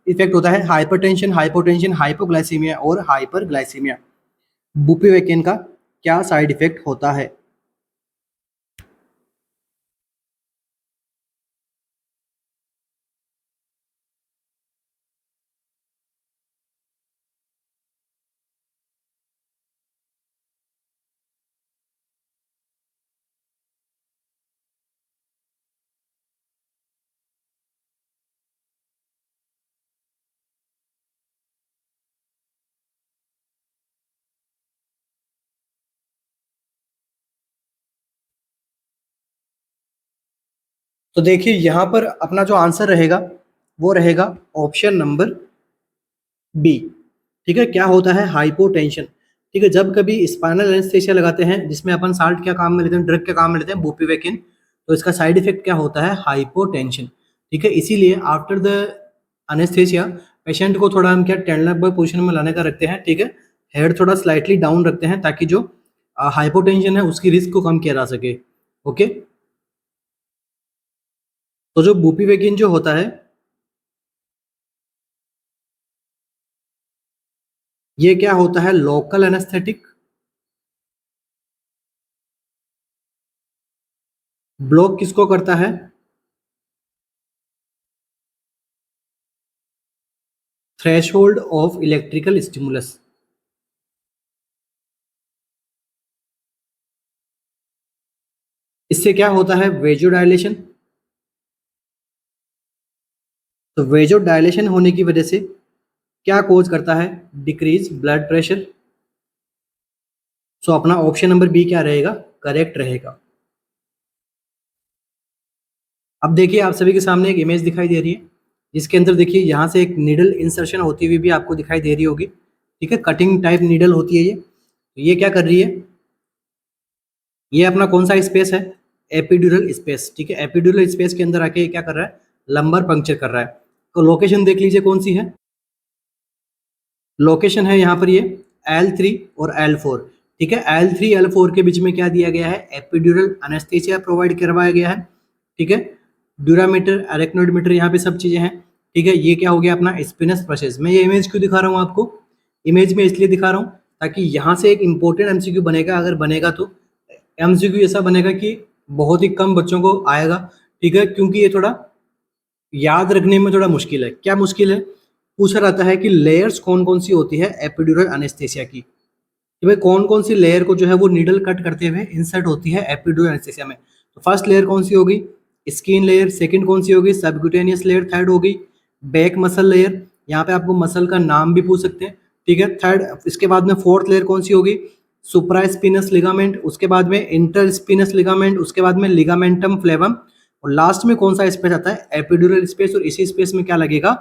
इफेक्ट होता है, हाइपरटेंशन, हाइपोटेंशन, हाइपोग्लाइसीमिया और हाइपरग्लाइसीमिया। बुपिवेकेन का क्या साइड इफेक्ट होता है। तो देखिए यहाँ पर अपना जो आंसर रहेगा वो रहेगा ऑप्शन नंबर बी, ठीक है। क्या होता है, हाइपोटेंशन, ठीक है। जब कभी स्पाइनल एनेस्थीसिया लगाते हैं जिसमें अपन साल्ट क्या काम में लेते हैं, ड्रग क्या काम में लेते हैं, बुपिवेकेन, तो इसका साइड इफेक्ट क्या होता है, हाइपोटेंशन, ठीक है। इसीलिए आफ्टर द एनेस्थीसिया पेशेंट को थोड़ा हम क्या टेंडर पोजिशन में लाने का रखते हैं, ठीक है। हेड थोड़ा स्लाइटली डाउन रखते हैं ताकि जो हाइपोटेंशन है उसकी रिस्क को कम किया जा सके, ओके। तो जो बुपिवेकेन जो होता है ये क्या होता है, लोकल एनेस्थेटिक, ब्लॉक किसको करता है, थ्रेशोल्ड ऑफ इलेक्ट्रिकल स्टिमुलस। इससे क्या होता है, वेजोडाइलेशन, तो वेजोडाइलेशन होने की वजह से क्या कोज करता है, डिक्रीज ब्लड प्रेशर। सो अपना ऑप्शन नंबर बी क्या रहेगा, करेक्ट रहेगा। अब देखिए आप सभी के सामने एक इमेज दिखाई दे रही है, जिसके अंदर देखिए यहाँ से एक नीडल इंसर्शन होती हुई भी आपको दिखाई दे रही होगी, ठीक है। कटिंग टाइप नीडल होती है ये, तो ये क्या कर रही है, ये अपना कौन सा स्पेस है, एपिड्यूरल स्पेस, ठीक है। एपिड्यूरल स्पेस के अंदर आके ये क्या कर रहा है, लंबर पंक्चर कर रहा है। तो लोकेशन देख लीजिए कौन सी है, लोकेशन है यहाँ पर ये L3 और L4, ठीक है। L3 L4 के बीच में क्या दिया गया है, एपिड्यूरल एनेस्थीसिया प्रोवाइड करवाया गया है, ठीक है। ड्यूरामीटर, अरेक्नोइडमीटर, यहाँ पे सब चीजें हैं, ठीक है। ये क्या हो गया अपना स्पिनस प्रोसेस। मैं ये इमेज क्यों दिखा रहा हूँ आपको, इमेज में इसलिए दिखा रहा हूँ ताकि यहाँ से एक इंपॉर्टेंट एमसीक्यू बनेगा, अगर बनेगा तो एमसीक्यू ऐसा बनेगा कि बहुत ही कम बच्चों को आएगा, ठीक है, क्योंकि ये थोड़ा याद रखने में थोड़ा मुश्किल है। क्या मुश्किल है, पूछा जाता है कि लेयर्स कौन कौन सी होती है एपिड्यूरल एनेस्थीसिया की, कि भाई कौन कौन सी लेयर को जो है वो नीडल कट करते हुए इंसर्ट होती है एपिड्यूरल एनेस्थीसिया में। तो फर्स्ट लेयर कौन सी होगी, स्किन लेयर, सेकंड कौन सी होगी, सबक्यूटेनियस लेयर थर्ड होगी, बैक मसल लेयर, यहाँ पे आपको मसल का नाम भी पूछ सकते हैं, ठीक है। थर्ड, इसके बाद में फोर्थ लेयर कौन सी होगी, सुप्रास्पिनस लिगामेंट, उसके बाद में इंटरस्पिनस लिगामेंट, उसके बाद में लिगामेंटम फ्लेवम, और लास्ट में कौन सा स्पेस आता है, एपिड्यूरल स्पेस, और इसी स्पेस में क्या लगेगा,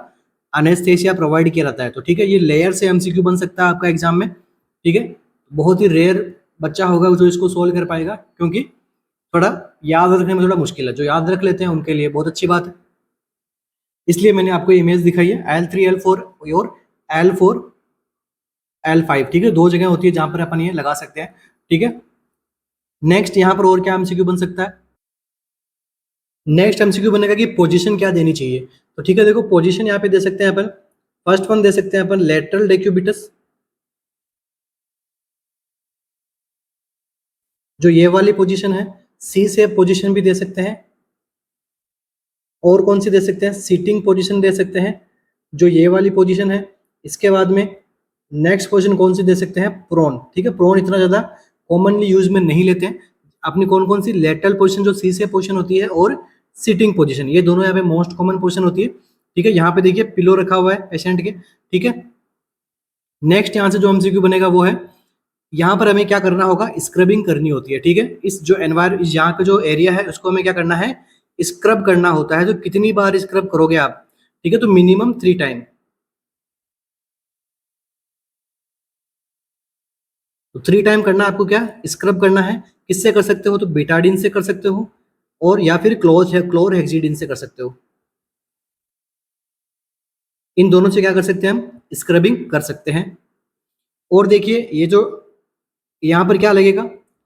अनेस्थेसिया प्रोवाइड किया रहता है। तो ठीक है, ये लेयर से एमसीक्यू बन सकता है आपका एग्जाम में, ठीक है। बहुत ही रेयर बच्चा होगा जो इसको सोल्व कर पाएगा, क्योंकि थोड़ा याद रखने में थोड़ा मुश्किल है। जो याद रख लेते हैं उनके लिए बहुत अच्छी बात है, इसलिए मैंने आपको इमेज दिखाई है L3 L4 और L4 L5, ठीक है। दो जगह होती है जहां पर अपन ये लगा सकते हैं, ठीक है। नेक्स्ट यहाँ पर और क्या एमसीक्यू बन सकता है, नेक्स्ट एमसीक्यू बनेगा कि पोजीशन क्या देनी चाहिए। तो ठीक है, देखो पोजीशन यहाँ पे दे सकते हैं अपन, फर्स्ट वन दे सकते हैं अपन लेटरल डेक्यूबिटस, जो ये वाली पोजीशन है। सी से पोजीशन भी दे सकते हैं, और कौन सी दे सकते हैं, सीटिंग पोजीशन दे सकते हैं, जो ये वाली पोजीशन है। इसके बाद में नेक्स्ट पोजीशन कौन सी दे सकते हैं, प्रोन, ठीक है। प्रोन इतना ज़्यादा कॉमनली यूज में नहीं लेते हैं। अपनी कौन कौन सी लेटरल पोजीशन जो सी से पोजीशन होती है, और सीटिंग पोजीशन, ये दोनों यहाँ पे मोस्ट कॉमन पोजीशन होती है, ठीक है। यहाँ पे देखिए पिलो रखा हुआ है पेशेंट के, ठीक है। नेक्स्ट यहाँ से जो एमसीक्यू बनेगा वो है, यहाँ पर हमें क्या करना होगा, स्क्रबिंग करनी होती है, ठीक है। इस जो एनवायरमेंट, यहाँ का जो एरिया है उसको हमें क्या करना है, स्क्रब करना होता है। तो कितनी बार स्क्रब करोगे आप, ठीक है, तो मिनिमम 3 टाइम। तो 3 टाइम करना आपको, क्या स्क्रब करना है। किससे कर सकते हो, तो बेटाडीन से कर सकते हो, और या फिर क्लोरहेक्सिडिन से कर सकते हो। इन दोनों से क्या कर सकते हैं, हम स्क्रबिंग कर सकते हैं। और देखिए ये जो यहाँ पर क्या लगेगा,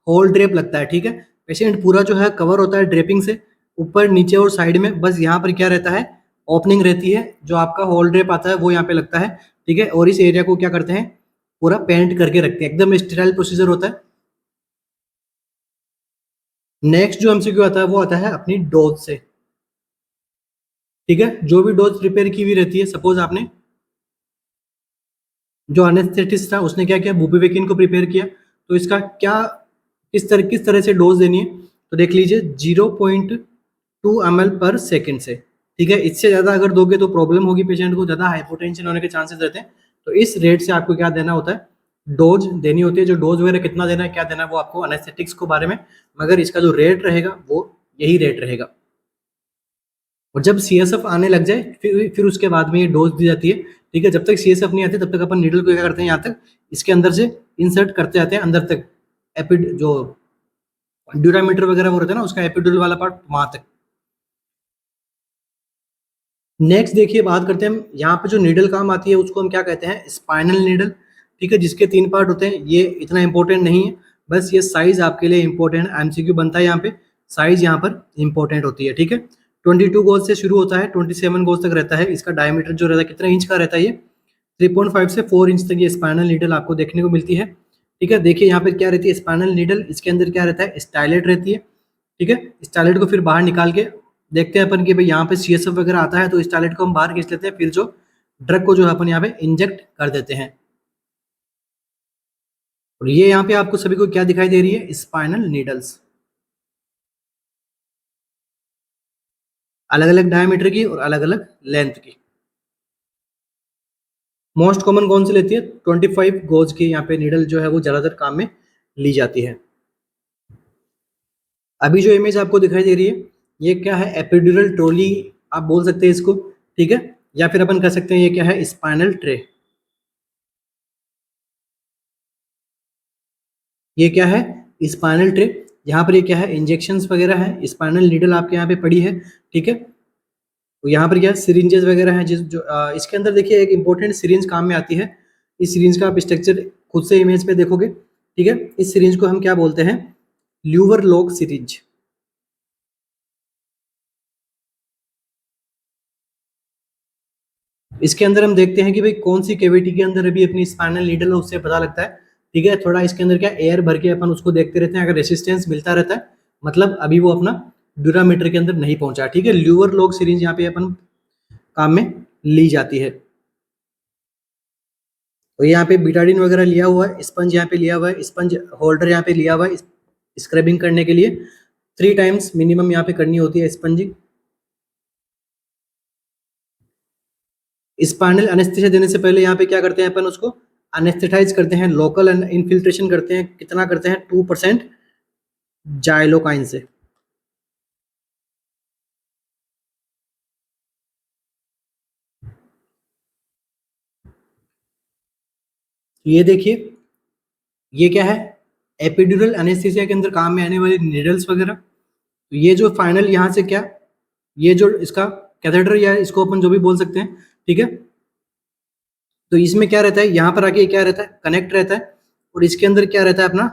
होल ड्रेप लगता है, ठीक है। पेशेंट पूरा जो है कवर होता है ड्रेपिंग से, ऊपर नीचे और साइड में, बस यहाँ पर क्या रहता है, ओपनिंग रहती है। जो आपका होल ड्रेप आता है वो यहाँ पे लगता है, ठीक है। और इस एरिया को क्या करते हैं, पूरा पेंट करके रखते हैं, एकदम स्टेराइल प्रोसीजर होता है। नेक्स्ट जो एमसीक्यू आता है वो आता है अपनी डोज से, ठीक है। जो भी डोज प्रिपेयर की हुई रहती है, सपोज आपने, जो अनेस्थेटिस्ट था उसने क्या किया, बुपिवेकिन को प्रिपेयर किया, तो इसका क्या, किस तरह से डोज देनी है, तो देख लीजिए 0.2 ml पर सेकेंड से, ठीक है। इससे ज़्यादा अगर दोगे तो प्रॉब्लम होगी, पेशेंट को ज़्यादा हाइपोटेंशन होने के चांसेस रहते हैं। तो इस रेट से आपको क्या देना होता है, डोज देनी होती है। जो डोज वगैरह कितना देना है, क्या देना है, वो आपको अनेस्थेटिक्स को बारे में, मगर इसका जो रेट रहेगा वो यही रेट रहेगा। और जब सीएसएफ आने लग जाए फिर उसके बाद में ये डोज दी जाती है, ठीक है। जब तक सीएसएफ नहीं आती तब तक अपन नीडल को क्या करते हैं, यहाँ तक इसके अंदर से इंसर्ट करते जाते हैं अंदर तक, एपिड जो ड्यूरामीटर वगैरह वो रहता है ना, उसका एपिड्यूरल वाला पार्ट वहां तक। नेक्स्ट देखिए बात करते हैं हम, यहाँ पे जो नीडल काम आती है उसको हम क्या कहते हैं, स्पाइनल नीडल, ठीक है, जिसके 3 पार्ट होते हैं। ये इतना इंपॉर्टेंट नहीं है, बस ये साइज आपके लिए इंपॉर्टेंट, एमसीक्यू बनता है यहाँ पे, साइज यहाँ पर इंपॉर्टेंट होती है, ठीक है। 22 गोज से शुरू होता है, 27 गोज तक रहता है। इसका डायमीटर जो रहता है, कितना इंच का रहता है, ये 3.5 से 4 इंच तक ये स्पाइनल नीडल आपको देखने को मिलती है, ठीक है। देखिए यहाँ पे क्या रहती है, स्पाइनल नीडल, इसके अंदर क्या रहता है, स्टाइलेट रहती है, ठीक है। स्टाइलेट को फिर बाहर निकाल के देखते हैं अपन कि भाई यहाँ पे सीएसएफ वगैरह आता है, तो स्टाइलेट को हम बाहर खींच लेते हैं, फिर जो ड्रग को जो है अपन यहाँ पे इंजेक्ट कर देते हैं। और ये यहाँ पे आपको सभी को क्या दिखाई दे रही है, स्पाइनल नीडल्स, अलग अलग डायमीटर की और अलग अलग लेंथ की। मोस्ट कॉमन कौन सी लेती है, 25 गोज की यहाँ पे नीडल जो है वो ज्यादातर काम में ली जाती है। अभी जो इमेज आपको दिखाई दे रही है, ये क्या है, एपिड्यूरल ट्रॉली आप बोल सकते हैं इसको, ठीक है। या फिर अपन कह सकते हैं ये क्या है, स्पाइनल ट्रे। ये क्या है, स्पाइनल ट्रे। यहाँ पर ये क्या है, इंजेक्शंस वगैरह है, स्पाइनल नीडल आपके यहाँ पे पड़ी है, ठीक है। तो यहाँ पर क्या सिरिंजेस वगैरह हैं, जिस जो इसके अंदर देखिए एक इंपॉर्टेंट सिरिंज काम में आती है। इस सिरिंज का आप स्ट्रक्चर खुद से इमेज पे देखोगे, ठीक है। इस सिरिंज को हम क्या बोलते हैं, ल्यूवर लॉक सिरिंज। इसके अंदर हम देखते हैं कि भाई कौन सी कैविटी के अंदर अभी अपनी स्पाइनल नीडल है, उससे पता लगता है, ठीक है। थोड़ा इसके अंदर क्या एयर भर के अपन उसको देखते रहते हैं, अगर रेसिस्टेंस मिलता रहता है मतलब अभी वो अपना ड्यूरामीटर के अंदर नहीं पहुंचा, ठीक है। ल्यूवर लॉक सिरिंज यहाँ पे अपन काम में ली जाती है। तो यहाँ पे बिटाडिन वगैरह लिया हुआ है, स्पंज यहाँ पे लिया हुआ है, स्पंज होल्डर यहाँ पे लिया हुआ है स्क्रबिंग करने के लिए। 3 टाइम्स मिनिमम यहाँ पे करनी होती है स्पंजिंग। स्पाइनल एनेस्थीसिया देने से पहले यहाँ पे क्या करते हैं अपन, उसको एनेस्थेटाइज करते हैं, लोकल इन्फिल्ट्रेशन करते हैं, कितना करते हैं 2% जाइलोकाइन से। ये देखिए, ये क्या है, एपिड्यूरल एनेस्थीसिया के अंदर काम में आने वाली नीडल्स वगैरह। तो ये जो फाइनल यहाँ से क्या, ये जो इसका कैथेटर या इसको अपन जो भी बोल सकते हैं, ठीक है। तो इसमें क्या रहता है, यहाँ पर आके क्या रहता है, कनेक्ट रहता है, और इसके अंदर क्या रहता है अपना,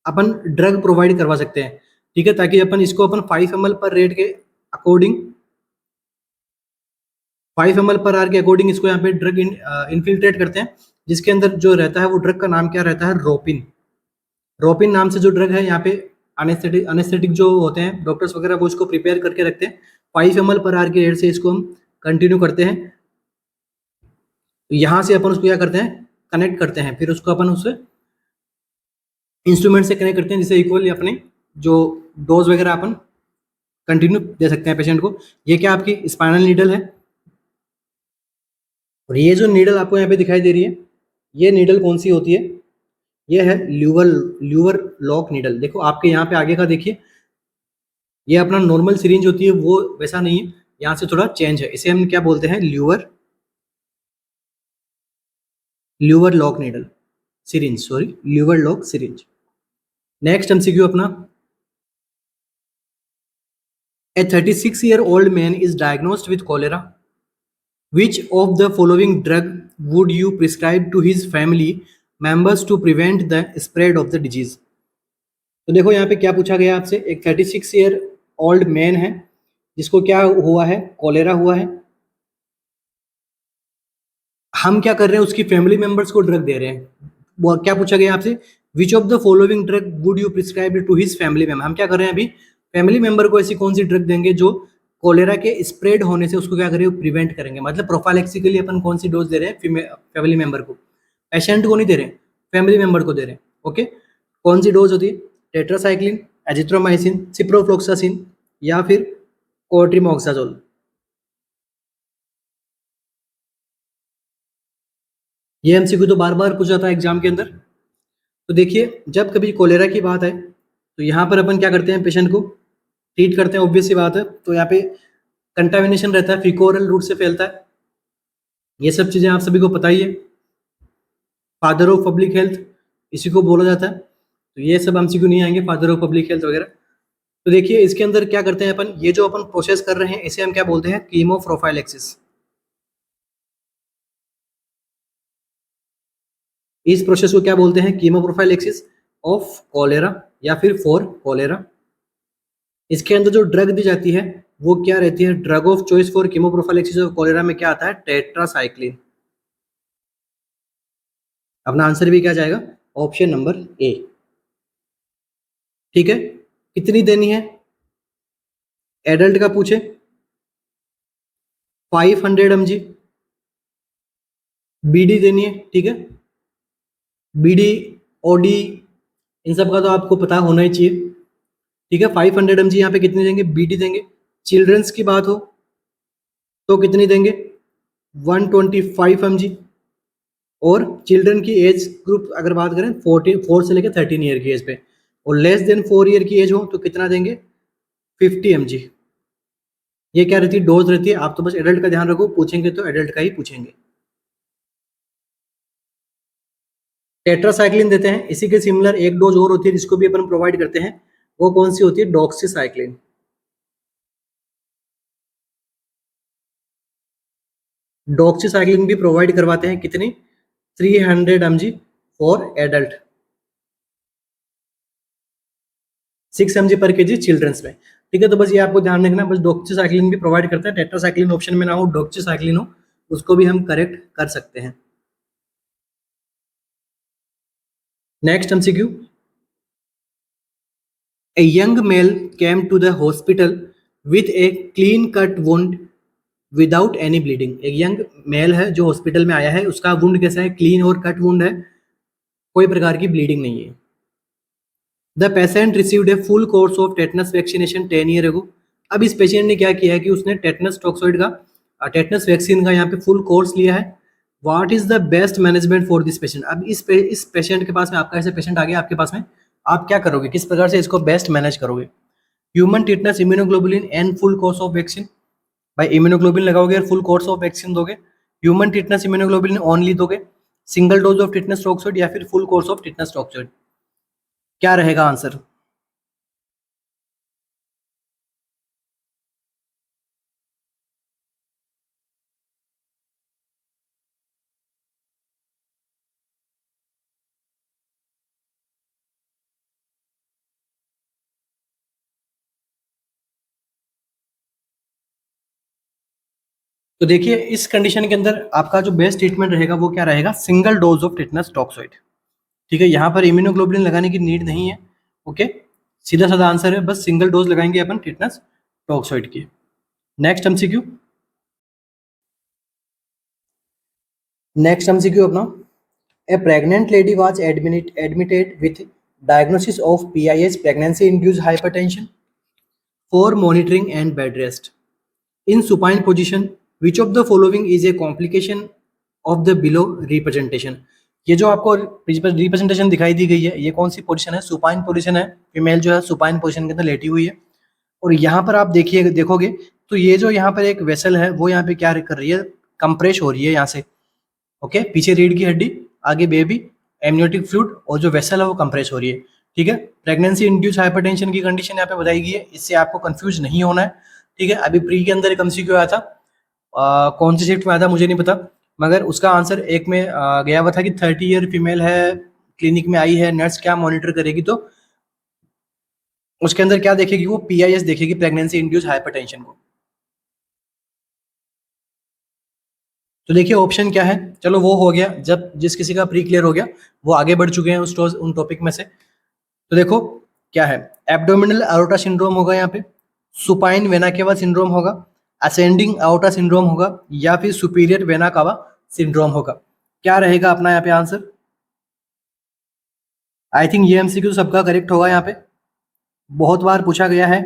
अपन ड्रग प्रोवाइड करवा सकते हैं, ठीक है, ताकि अपन इसको अपन 5 ml पर रेट के अकॉर्डिंग, 5 ml पर आर के अकॉर्डिंग इसको यहाँ पे ड्रग इनफिल्ट्रेट करते हैं, जिसके अंदर जो रहता है वो ड्रग का नाम क्या रहता है, रोपिन। रोपिन नाम से जो ड्रग है यहाँ पे अनेस्थेटिक जो होते हैं डॉक्टर्स वगैरह वो इसको प्रिपेयर करके रखते हैं, 5 ml पर आर के रेट से इसको हम कंटिन्यू करते हैं। तो यहाँ से अपन उसको क्या करते हैं, कनेक्ट करते हैं, फिर उसको अपन उससे इंस्ट्रूमेंट से कनेक्ट करते हैं, जिससे इक्वली अपने जो डोज वगैरह अपन कंटिन्यू दे सकते हैं पेशेंट को। ये क्या आपकी स्पाइनल नीडल है, और ये जो नीडल आपको यहाँ पे दिखाई दे रही है, ये नीडल कौन सी होती है, ये है ल्यूवर लॉक नीडल। देखो आपके यहाँ पे आगे का देखिए, ये अपना नॉर्मल सिरिंज होती है वो वैसा नहीं है, यहाँ से थोड़ा चेंज है, इसे हम क्या बोलते हैं, luer lock needle syringe, sorry luer lock syringe. Next MCQ अपना, a 36-year-old man is diagnosed with cholera. Which of the following drug would you prescribe to his family members to prevent the spread of the disease? तो देखो यहाँ पे क्या पूछा गया आपसे, एक 36-year-old मैन है जिसको क्या हुआ है, कॉलेरा हुआ है। हम क्या कर रहे हैं, उसकी फैमिली मेंबर्स को ड्रग दे रहे हैं। वो क्या पूछा गया आपसे, which of the following drug would you prescribe to his family member. हम क्या कर रहे हैं, अभी फैमिली मेंबर को ऐसी कौन सी ड्रग देंगे जो कोलेरा के स्प्रेड होने से उसको क्या करेंगे, प्रिवेंट करेंगे। मतलब प्रोफाइलैक्सिकली अपन कौन सी डोज दे रहे हैं फैमिली मेंबर को, पेशेंट को नहीं दे रहे हैं, फैमिली मेंबर को दे रहे हैं। ओके, कौन सी डोज होती है, टेट्रासाइक्लिन, एजिथ्रोमाइसिन, सिप्रोफ्लोक्सासिन या फिर कोट्रिमोक्साजोल। ये एमसीक्यू तो बार बार पूछा था एग्जाम के अंदर। तो देखिए, जब कभी कोलेरा की बात है तो यहाँ पर अपन क्या करते हैं, पेशेंट को ट्रीट करते हैं, ऑब्वियस सी बात है। तो यहाँ पे कंटामिनेशन रहता है, फिकोरल रूट से फैलता है, ये सब चीज़ें आप सभी को पता ही है। फादर ऑफ पब्लिक हेल्थ इसी को बोला जाता है। तो ये सब एमसीक्यू नहीं आएंगे, फादर ऑफ पब्लिक हेल्थ वगैरह। तो देखिए इसके अंदर क्या करते हैं अपन, ये जो अपन प्रोसेस कर रहे हैं इसे हम क्या बोलते हैं, कीमोप्रोफाइलैक्सिस। इस प्रोसेस को क्या बोलते हैं, कीमोप्रोफाइलैक्सिस ऑफ कॉलेरा या फिर फॉर कॉलेरा। इसके अंदर जो ड्रग दी जाती है वो क्या रहती है, drug of choice for कीमोप्रोफाइलैक्सिस of cholera में क्या आता है, टेट्रासाइक्लिन। अपना आंसर भी क्या जाएगा, ऑप्शन नंबर ए। ठीक है, कितनी देनी है, एडल्ट का पूछे 500 mg बीडी देनी है। ठीक है, बीडी ओडी इन सब का तो आपको पता होना ही चाहिए। ठीक है, 500 mg यहाँ पे कितनी देंगे, बीडी देंगे। चिल्ड्रंस की बात हो तो कितनी देंगे, 125 mg। और चिल्ड्रन की एज ग्रुप अगर बात करें 4 से लेकर 13 ईयर की एज पे, और लेस देन 4 ईयर की एज हो तो कितना देंगे, 50 mg। ये क्या रहती है, डोज रहती है। आप तो बस एडल्ट का ध्यान रखो, पूछेंगे तो एडल्ट का ही पूछेंगे। टेट्रासाइक्लिन देते हैं, इसी के सिमिलर एक डोज और होती है जिसको भी अपन प्रोवाइड करते हैं, वो कौन सी होती है, डॉक्सीसाइक्लिन। डॉक्सीसाइक्लिन भी प्रोवाइड करवाते हैं, कितनी, 300 mg फॉर एडल्ट, 6 mg पर केजी चिल्ड्रंस में। ठीक है, तो बस ये आपको ध्यान रखना, बस डॉक्सीसाइक्लिन भी प्रोवाइड करते हैं, टेट्रासाइक्लिन ऑप्शन में ना हो, डॉक्सीसाइक्लिन हो, उसको भी हम करेक्ट कर सकते हैं। Next MCQ, a young male came to the hospital with a clean cut wound without any bleeding। एक यंग मेल है जो हॉस्पिटल में आया है, उसका वुंड कैसा है, क्लीन और कट वुंड है, कोई प्रकार की ब्लीडिंग नहीं है। The patient received a full course of tetanus vaccination 10 year ago. अब इस पेशेंट ने क्या किया है कि उसने टेटनस टॉक्सोइड का टेटनस वैक्सीन का यहाँ पे फुल कोर्स लिया है। What is the best management for this patient. अब इस पेशेंट के पास में, आपका ऐसे पेशेंट आ गया आपके पास में, आप क्या करोगे, किस प्रकार से इसको बेस्ट मैनेज करोगे। Human tetanus immunoglobulin and full course of vaccine. भाई इम्यूनोग्लोबुलिन लगाओगे और फुल कोर्स ऑफ वैक्सीन दोगे। ह्यूमन टिटनेस इम्यूनोग्लोबुलिन ओनली दोगे, single dose of tetanus toxoid या फिर full course of tetanus toxoid, क्या रहेगा आंसर। तो देखिए इस कंडीशन के अंदर आपका जो बेस्ट ट्रीटमेंट रहेगा वो क्या रहेगा, single dose of tetanus toxoid. ठीक है, यहाँ पर इम्यूनोग्लोबुलिन लगाने की नीड नहीं है। ओके, सीधा साधा आंसर है, बस सिंगल डोज लगाएंगे अपन टिटनेस टॉक्सोइड की। नेक्स्ट एमसीक्यू, नेक्स्ट एमसीक्यू अपना, a pregnant lady was admitted with diagnosis of PIH pregnancy induced hypertension for monitoring and bed rest in supine position which of the following is a complication of the below representation। ये जो आपको representation दिखाई दी गई है, ये कौन सी position है, supine position है। फीमेल जो है सुपाइन पोजीशन के अंदर लेटी हुई है, और यहाँ पर आप देखिए, देखोगे तो ये जो यहाँ पर एक वेसल है वो यहाँ पे क्या कर रही है, कंप्रेस हो रही है यहाँ से। ओके, पीछे रीढ़ की हड्डी, आगे बेबी, एमनियोटिक फ्लूइड, और जो वेसल है वो कंप्रेस हो रही है। ठीक है, प्रेगनेंसी इंड्यूस हाइपरटेंशन की कंडीशन यहाँ पे बताई गई है, इससे आपको कंफ्यूज नहीं होना है। ठीक है, अभी प्री के अंदर एक एमसीक्यू आया था, कौन सी शिफ्ट में आया था मुझे नहीं पता, मगर उसका आंसर एक में गया हुआ था कि 30 ईयर फीमेल है, क्लिनिक में आई है, नर्स क्या मॉनिटर करेगी, तो उसके अंदर क्या देखेगी, वो PIS देखेगी, प्रेगनेंसी इंड्यूस हाइपरटेंशन को। तो देखिए ऑप्शन क्या है, चलो वो हो गया, जब जिस किसी का प्री क्लियर हो गया वो आगे बढ़ चुके हैं उन टॉपिक में से। तो देखो क्या है, एब्डोमिनल अरोटा सिंड्रोम होगा यहाँ पे, सुपाइन वेना केवा सिंड्रोम होगा, असेंडिंग अओर्टा सिंड्रोम होगा, या फिर सुपीरियर वेना कावा सिंड्रोम होगा, क्या रहेगा अपना यहाँ पे आंसर। आई थिंक ये एमसीक्यू सबका करेक्ट होगा, यहाँ पे बहुत बार पूछा गया है।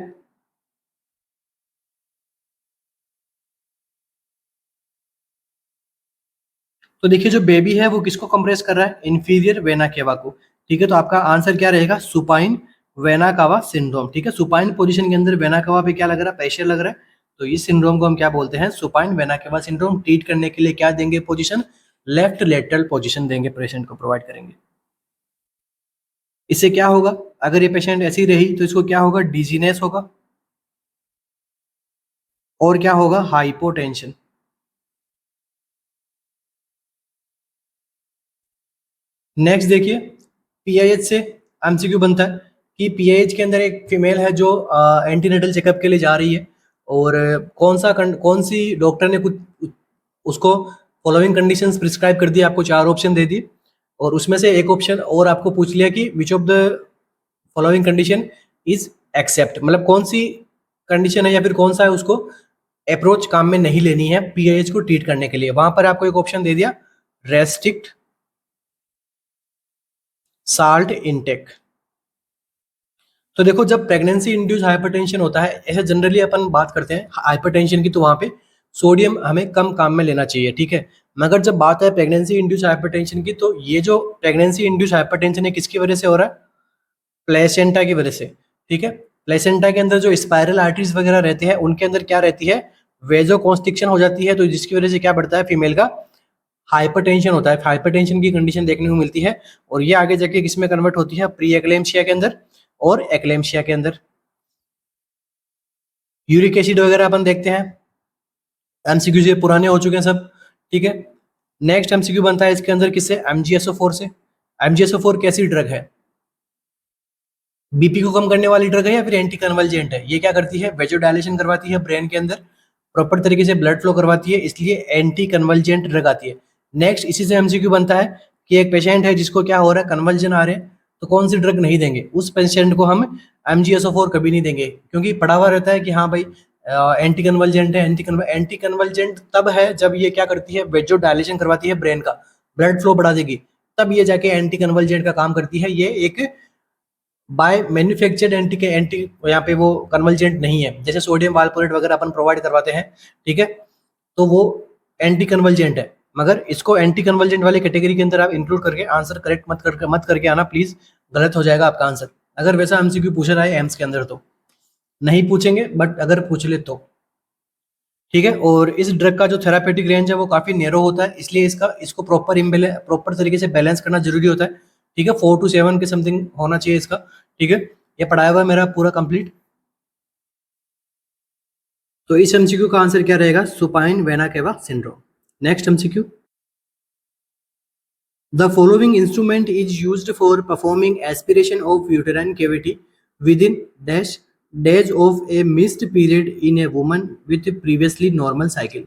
तो देखिए जो बेबी है वो किसको कंप्रेस कर रहा है, इंफीरियर वेना केवा को। ठीक है, तो आपका आंसर क्या रहेगा, सुपाइन वेना कावा सिंड्रोम। ठीक है, सुपाइन पोजीशन के अंदर वेना कावा पे क्या लग रहा है, प्रेशर लग रहा है, तो इस सिंड्रोम को हम क्या बोलते हैं, supine vena cava syndrome. Treat करने के लिए क्या देंगे पोजीशन, लेफ्ट लेटरल पोजीशन देंगे, पेशेंट को प्रोवाइड करेंगे। इससे क्या होगा, अगर ये पेशेंट ऐसी रही तो इसको क्या होगा, डिजीनेस होगा, और क्या होगा, हाइपोटेंशन। नेक्स्ट देखिए, PIH से एमसीक्यू बनता है कि PIH के अंदर एक फीमेल है जो एंटीनेटल चेकअप के लिए जा रही है, और कौन सी डॉक्टर ने कुछ उसको फॉलोइंग कंडीशंस प्रिस्क्राइब कर दी, आपको 4 ऑप्शन दे दिए, और उसमें से एक ऑप्शन और आपको पूछ लिया कि which of the following condition is except, मतलब कौन सी कंडीशन है या फिर कौन सा है उसको अप्रोच काम में नहीं लेनी है PIH को ट्रीट करने के लिए। वहां पर आपको एक ऑप्शन दे दिया, रेस्ट्रिक्ट साल्ट इनटेक। तो देखो जब प्रेगनेंसी इंड्यूस हाइपरटेंशन होता है, ऐसे जनरली अपन बात करते हैं हाइपरटेंशन की, तो वहां पे सोडियम हमें कम काम में लेना चाहिए। ठीक है, मगर जब बात है प्रेगनेंसी इंड्यूस हाइपरटेंशन की, तो ये जो प्रेगनेंसी इंड्यूस हाइपरटेंशन है किसकी वजह से हो रहा है, प्लेसेंटा की वजह से। ठीक है, प्लेसेंटा के अंदर जो स्पाइरल आर्टरीज वगैरह रहती है उनके अंदर क्या रहती है, वेजो कॉन्स्ट्रिक्शन हो जाती है, तो जिसकी वजह से क्या बढ़ता है, फीमेल का हाइपरटेंशन होता है, हाइपरटेंशन की कंडीशन देखने को मिलती है, और ये आगे जाके किसमें कन्वर्ट होती है, प्री एक्लेम्शिया के अंदर और एक्लेम्शिया के अंदर। यूरिक एसिड वगैरह अपन देखते हैं, एमसीक्यू से पुराने हो चुके हैं सब। ठीक है, नेक्स्ट एमसीक्यू बनता है इसके अंदर किससे, MgSO4 से। MgSO4 कैसी ड्रग है, बीपी को कम करने वाली ड्रग है या फिर एंटी कन्वल्जेंट है। ये क्या करती है, वेजोडायलेशन करवाती है ब्रेन के अंदर, प्रॉपर तरीके से ब्लड फ्लो करवाती है, इसलिए एंटी कन्वल्जेंट ड्रग आती है। नेक्स्ट इसी से एमसीक्यू बनता है कि एक पेशेंट है जिसको क्या हो रहा है, कन्वल्जन आ रहे हैं, तो कौन सी ड्रग नहीं देंगे, उस पेशेंट को हम MgSO4 कभी नहीं देंगे, क्योंकि पढ़ा हुआ रहता है कि हाँ भाई एंटी कन्वल्जेंट है। एंटी कन्वल्जेंट तब है जब ये क्या करती है, वेजोडायलेशन करवाती है ब्रेन का, ब्लड फ्लो बढ़ा देगी, तब ये जाके एंटी कन्वल्जेंट का काम करती है। ये एक बाय मैन्युफैक्चर्ड एंटी यहाँ पे वो कन्वल्जेंट नहीं है, जैसे सोडियम वालपोरेट वगैरह अपन प्रोवाइड करवाते हैं। ठीक है, तो वो एंटी कन्वर्जेंट है, मगर इसको एंटी कन्वर्जेंट वाले कैटेगरी के अंदर आप इंक्लूड करके आंसर करेक्ट मत करके आना प्लीज, गलत हो जाएगा आपका आंसर। अगर वैसा एमसीक्यू पूछा रहा है एम्स के अंदर तो नहीं पूछेंगे, बट अगर पूछ ले तो ठीक है। और इस ड्रग का जो थेरापेटिक रेंज है वो काफी नैरो होता है, इसलिए इसको प्रॉपर तरीके से बैलेंस करना जरूरी होता है। ठीक है, 4 to 7 के समथिंग होना चाहिए इसका। ठीक है, ये पढ़ाया हुआ है मेरा पूरा कंप्लीट। तो इस एमसीक्यू का आंसर क्या रहेगा, supine vena cava syndrome. Next MCQ, the following instrument is used for performing aspiration of uterine cavity with in dash days of A missed period in a woman with previously normal cycle.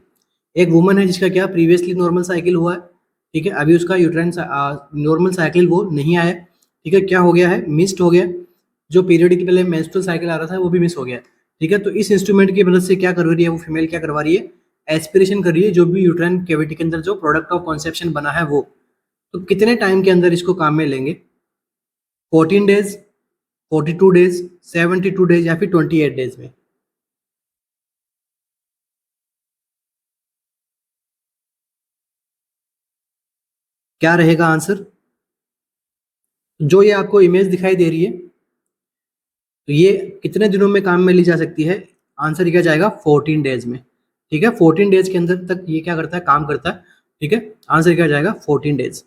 एक woman है जिसका क्या previously normal cycle हुआ है, ठीक है, अभी उसका यूटेराइन नॉर्मल साइकिल वो नहीं आया, ठीक है, क्या हो गया है, मिस्ड हो गया, जो पीरियड के पहले मेंस्ट्रुअल साइकिल आ रहा था वो भी मिस हो गया। ठीक है, तो इस इंस्ट्रूमेंट की मदद से क्या कर रही है वो फीमेल, क्या करवा रही है, एस्पिरेशन कर रही है जो भी यूटेराइन कैविटी के अंदर जो प्रोडक्ट ऑफ कॉन्सेप्शन बना है वो। तो कितने टाइम के अंदर इसको काम में लेंगे, 14 डेज, 42 डेज, 72 डेज या फिर 28 डेज में। क्या रहेगा आंसर, जो ये आपको इमेज दिखाई दे रही है, तो ये कितने दिनों में काम में ली जा सकती है, आंसर क्या जाएगा 14 डेज में। ठीक है, 14 डेज के अंदर तक ये क्या करता है, काम करता है। ठीक है, आंसर क्या जाएगा 14 डेज।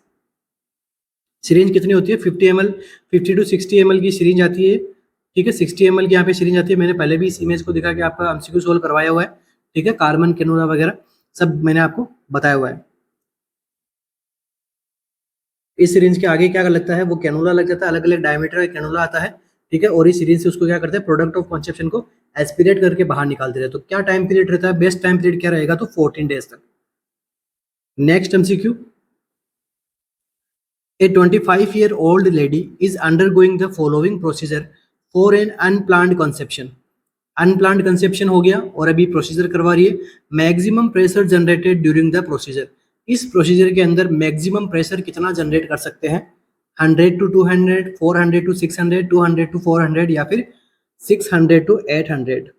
सिरिंज कितनी होती है, 50 ml, 50 to 60 ml की सिरिंज आती है। ठीक है, 60 ml की यहाँ पे सिरिंज आती है। मैंने पहले भी इस इमेज को दिखा कि आपका एमसीक्यू सोल्व करवाया हुआ है। ठीक है, कार्बन कैनोला वगैरह सब मैंने आपको बताया हुआ है। इस सिरिंज के आगे क्या लगता है, वो कैनोला लग जाता है, अलग अलग डायमीटर का कैनोला आता है। ठीक है, और इस सिरिंज से उसको क्या करते हैं, प्रोडक्ट ऑफ कॉन्सेप्शन को एस्पिरेट करके बाहर निकालते रहते। तो क्या टाइम पीरियड रहता है, बेस्ट टाइम पीरियड क्या रहेगा, तो 14 डेज तक। Next MCQ, A 25-year-old lady is undergoing the following procedure for an unplanned conception. Unplanned conception हो गया और अभी प्रोसीजर करवा रही है। Maximum pressure generated during the procedure, इस प्रोसीजर के अंदर मैक्सिमम प्रेशर कितना जनरेट कर सकते हैं, 100 to 200, 400 to 600, 200 to 400 या फिर 600 to 800।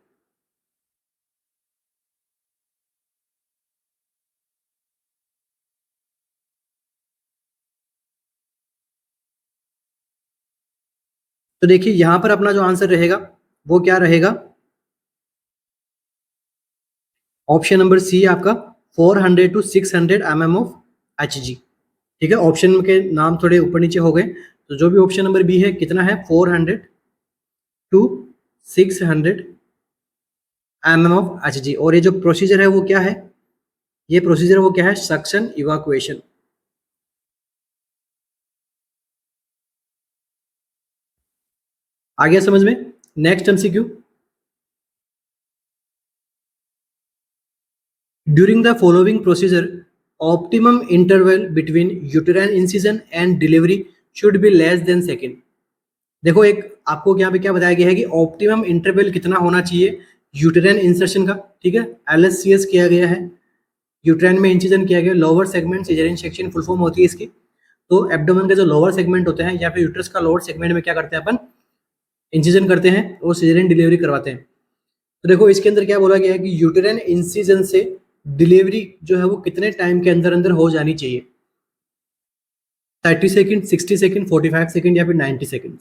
तो देखिए यहां पर अपना जो आंसर रहेगा वो क्या रहेगा, ऑप्शन नंबर सी आपका 400 to 600 mm ऑफ Hg। ठीक है, ऑप्शन के नाम थोड़े ऊपर नीचे हो गए, तो जो भी ऑप्शन नंबर बी है कितना है, 400 to 600 mm ऑफ Hg। और ये जो प्रोसीजर है वो क्या है, ये प्रोसीजर वो क्या है, सक्शन इवाकुएशन। आ गया समझ में। Next MCQ, during the following procedure optimum interval between uterine incision and delivery should be less than second. देखो एक आपको यहाँ पे क्या बताया गया है कि ऑप्टिमम इंटरवल कितना होना चाहिए यूटेराइन इंसर्शन का। ठीक है, LSCS किया गया है, यूटेराइन में इंसिजन किया गया, lower segment caesarean section full form होती है इसकी। तो एब्डोमेन के जो लोअर सेगमेंट होते हैं या फिर यूट्रस का लोअर सेगमेंट में क्या करते हैं अपन, इंसिजन करते हैं और सिजेरियन डिलीवरी करवाते हैं। तो देखो इसके अंदर क्या बोला गया है कि यूटेराइन इंसिजन से डिलीवरी जो है वो कितने टाइम के अंदर अंदर हो जानी चाहिए, 30 सेकंड, 60 सेकंड, 45 सेकंड या फिर 90 सेकंड।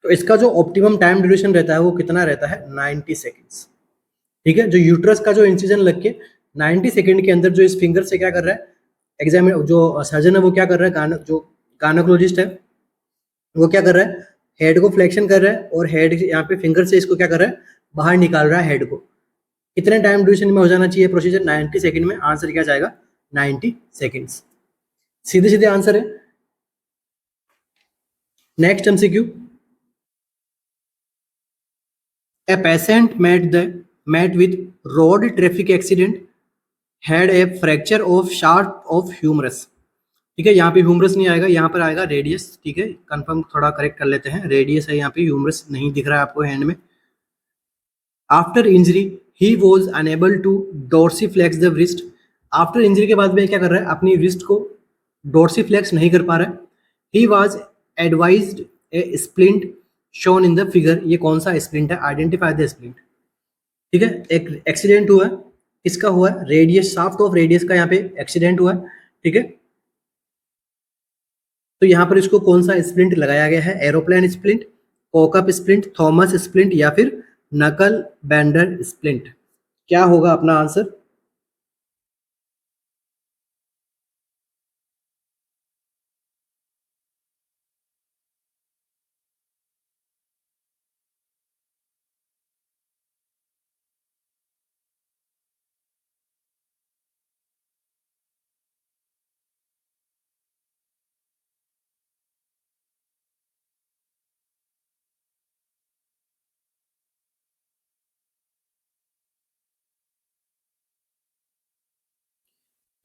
तो इसका जो ऑप्टिमम टाइम ड्यूरेशन रहता है वो कितना रहता है, 90 सेकंड्स। ठीक है, जो यूट्रस का जो इंसिजन लग के 90 सेकंड के अंदर जो इस फिंगर से क्या कर रहा है, एग्जामिन जो सर्जन है वो क्या कर रहा है, जो गायनेकोलॉजिस्ट है वो क्या कर रहा है, हेड को फ्लेक्शन कर रहा है और हेड यहाँ पे फिंगर से इसको क्या कर रहा है, बाहर निकाल रहा है हेड को। कितने टाइम ड्यूरेशन में हो जाना चाहिए प्रोसीजर, 90 सेकंड में। आंसर क्या जाएगा 90 सेकंड्स, सीधे सीधे आंसर है। Next MCQ, a patient met with road traffic accident had a fracture of shaft of humerus। ठीक है, यहाँ पे ह्यूमरस नहीं आएगा, यहाँ पर आएगा रेडियस। ठीक है, कंफर्म थोड़ा करेक्ट कर लेते हैं, रेडियस है यहाँ पे, ह्यूमरस नहीं दिख रहा है आपको हैंड में। After injury he was unable to dorsiflex the wrist. After injury के बाद में क्या कर रहा है, अपनी रिस्ट को डोर्सीफ्लेक्स नहीं कर पा रहा है। He was advised A splint shown in the figure. ये कौन सा स्प्लिंट है, आइडेंटिफाई द स्प्लिंट। ठीक है, एक एक्सीडेंट हुआ है, किसका हुआ है, रेडियस, शाफ्ट ऑफ रेडियस का यहाँ पे एक्सीडेंट हुआ है। ठीक है, तो यहाँ पर इसको कौन सा स्प्लिंट लगाया गया है, aeroplane splint, cock up splint, Thomas splint या फिर नकल बेंडर स्प्लिंट। क्या होगा अपना आंसर?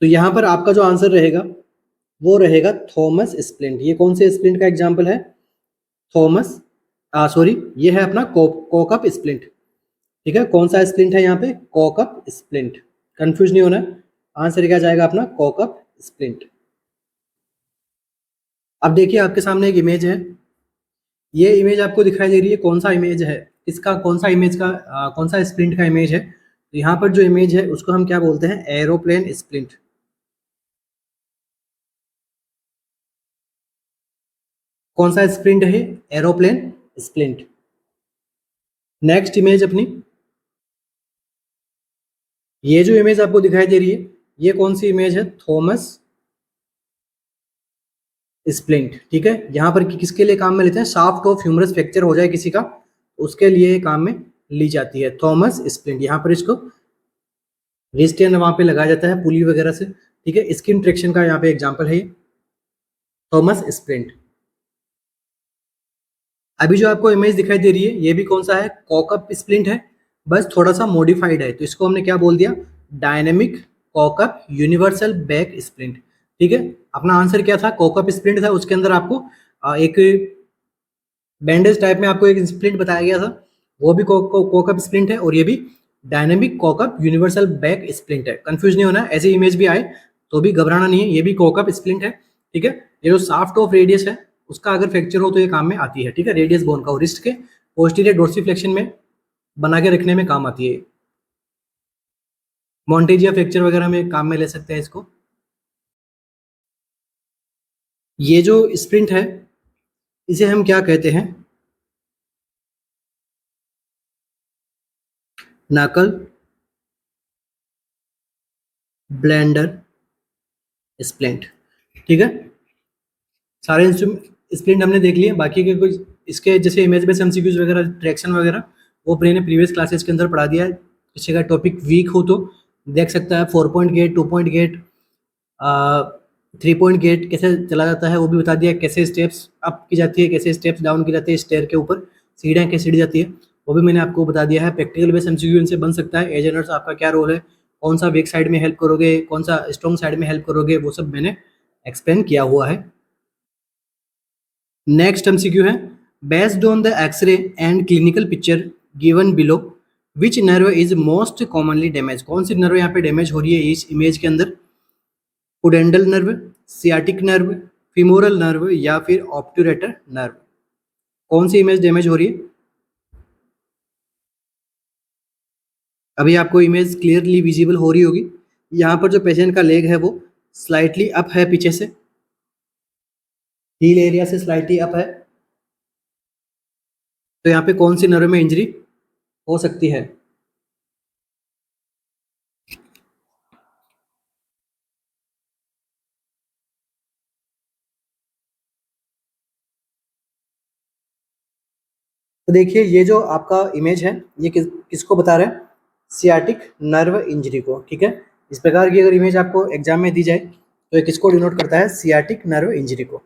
तो यहाँ पर आपका जो आंसर रहेगा वो रहेगा थॉमस स्प्लिंट। ये कौन से स्प्लिंट का एग्जाम्पल है, थॉमस, सॉरी, ये है अपना कॉकअप स्प्लिंट। ठीक है, कौन सा स्प्लिंट है यहाँ पे, कॉकअप स्प्लिंट। कंफ्यूज नहीं होना है, आंसर क्या जाएगा अपना, कॉकअप स्प्लिंट। अब देखिए आपके सामने एक इमेज है, ये इमेज आपको दिखाई दे रही है, कौन सा इमेज है, इसका कौन सा इमेज का कौन सा स्प्लिंट का इमेज है। तो यहाँ पर जो इमेज है उसको हम क्या बोलते हैं, एरोप्लेन स्प्लिंट। कौन सा स्प्लिंट है, एरोप्लेन स्प्लिंट। नेक्स्ट इमेज अपनी, ये जो इमेज आपको दिखाई दे रही है ये कौन सी इमेज है, थॉमस स्प्लिंट। ठीक है, यहाँ पर किसके लिए काम में लेते हैं, शाफ्ट ऑफ ह्यूमरस फ्रैक्चर हो जाए किसी का, उसके लिए काम में ली जाती है थॉमस स्प्लिंट। यहाँ पर इसको रिस्ट वहां पे लगाया जाता है पुली वगैरह से। ठीक है, स्किन ट्रैक्शन का यहाँ पे एग्जाम्पल है थॉमस स्प्लिंट। अभी जो आपको इमेज दिखाई दे रही है ये भी कौन सा है, कॉकअप स्प्लिंट है, बस थोड़ा सा मॉडिफाइड है। तो इसको हमने क्या बोल दिया, डायनेमिक कॉकअप यूनिवर्सल बैक स्प्लिंट। ठीक है, अपना आंसर क्या था, कॉकअप स्प्लिंट था, उसके अंदर आपको एक बैंडेज टाइप में आपको एक स्प्लिंट बताया गया था, वो भी कॉकअप स्प्लिंट है, और ये भी डायनेमिक कॉकअप यूनिवर्सल बैक स्प्लिंट है। कंफ्यूज नहीं होना, ऐसी इमेज भी आए तो भी घबराना नहीं है, ये भी कॉकअप स्प्लिंट है। ठीक है, ये जो शाफ्ट ऑफ रेडियस है उसका अगर फ्रैक्चर हो तो ये काम में आती है। ठीक है, रेडियस बोन का, रिस्ट के पोस्टीरियर डोर्सिफ्लेक्शन में बना के रखने में काम आती है। मॉन्टेजिया फ्रैक्चर वगैरह में काम में ले सकते हैं इसको। ये जो स्प्लिंट है इसे हम क्या कहते हैं, नकल ब्लेंडर स्प्लिंट। ठीक है, सारे स्प्लिंट हमने देख लिए, बाकी के कुछ इसके जैसे इमेज बेस्ड एमसीक्यूज वगैरह, ट्रैक्शन वगैरह, वो अपने ने प्रीवियस क्लासेस के अंदर पढ़ा दिया है। किसी का टॉपिक वीक हो तो देख सकता है, 4 point gait, 2 point gait, 3 point gait कैसे चला जाता है वो भी बता दिया, कैसे स्टेप्स अप की जाती है, कैसे स्टेप्स डाउन की जाती है, स्टेयर के ऊपर सीढ़ियाँ कैसे सीढ़ी जाती है वो भी मैंने आपको बता दिया है। प्रैक्टिकल बेस्ड एमसीक्यू इनसे बन सकता है, एज ए नर्स आपका क्या रोल है, कौन सा वीक साइड में हेल्प करोगे, कौन सा स्ट्रॉन्ग साइड में हेल्प करोगे, वो सब मैंने एक्सप्लेन किया हुआ है। नेक्स्ट एमसीक्यू है, based on the X-ray and clinical picture given below which nerve is most commonly damage. कौन सी नर्व यहाँ पे डैमेज हो रही है इस इमेज के अंदर, pudendal nerve, sciatic nerve, femoral nerve या फिर ऑब्ट्यूरेटर नर्व। कौन सी इमेज डैमेज हो रही है? अभी आपको इमेज क्लियरली विजिबल हो रही होगी। यहाँ पर जो पेशेंट का लेग है वो स्लाइटली अप है, पीछे से हील एरिया से स्लाइटली अप है। तो यहाँ पे कौन सी नर्व में इंजरी हो सकती है? तो देखिए ये जो आपका इमेज है ये किसको बता रहा है, सियाटिक नर्व इंजरी को। ठीक है, इस प्रकार की अगर इमेज आपको एग्जाम में दी जाए तो ये किसको डिनोट करता है, सियाटिक नर्व इंजरी को।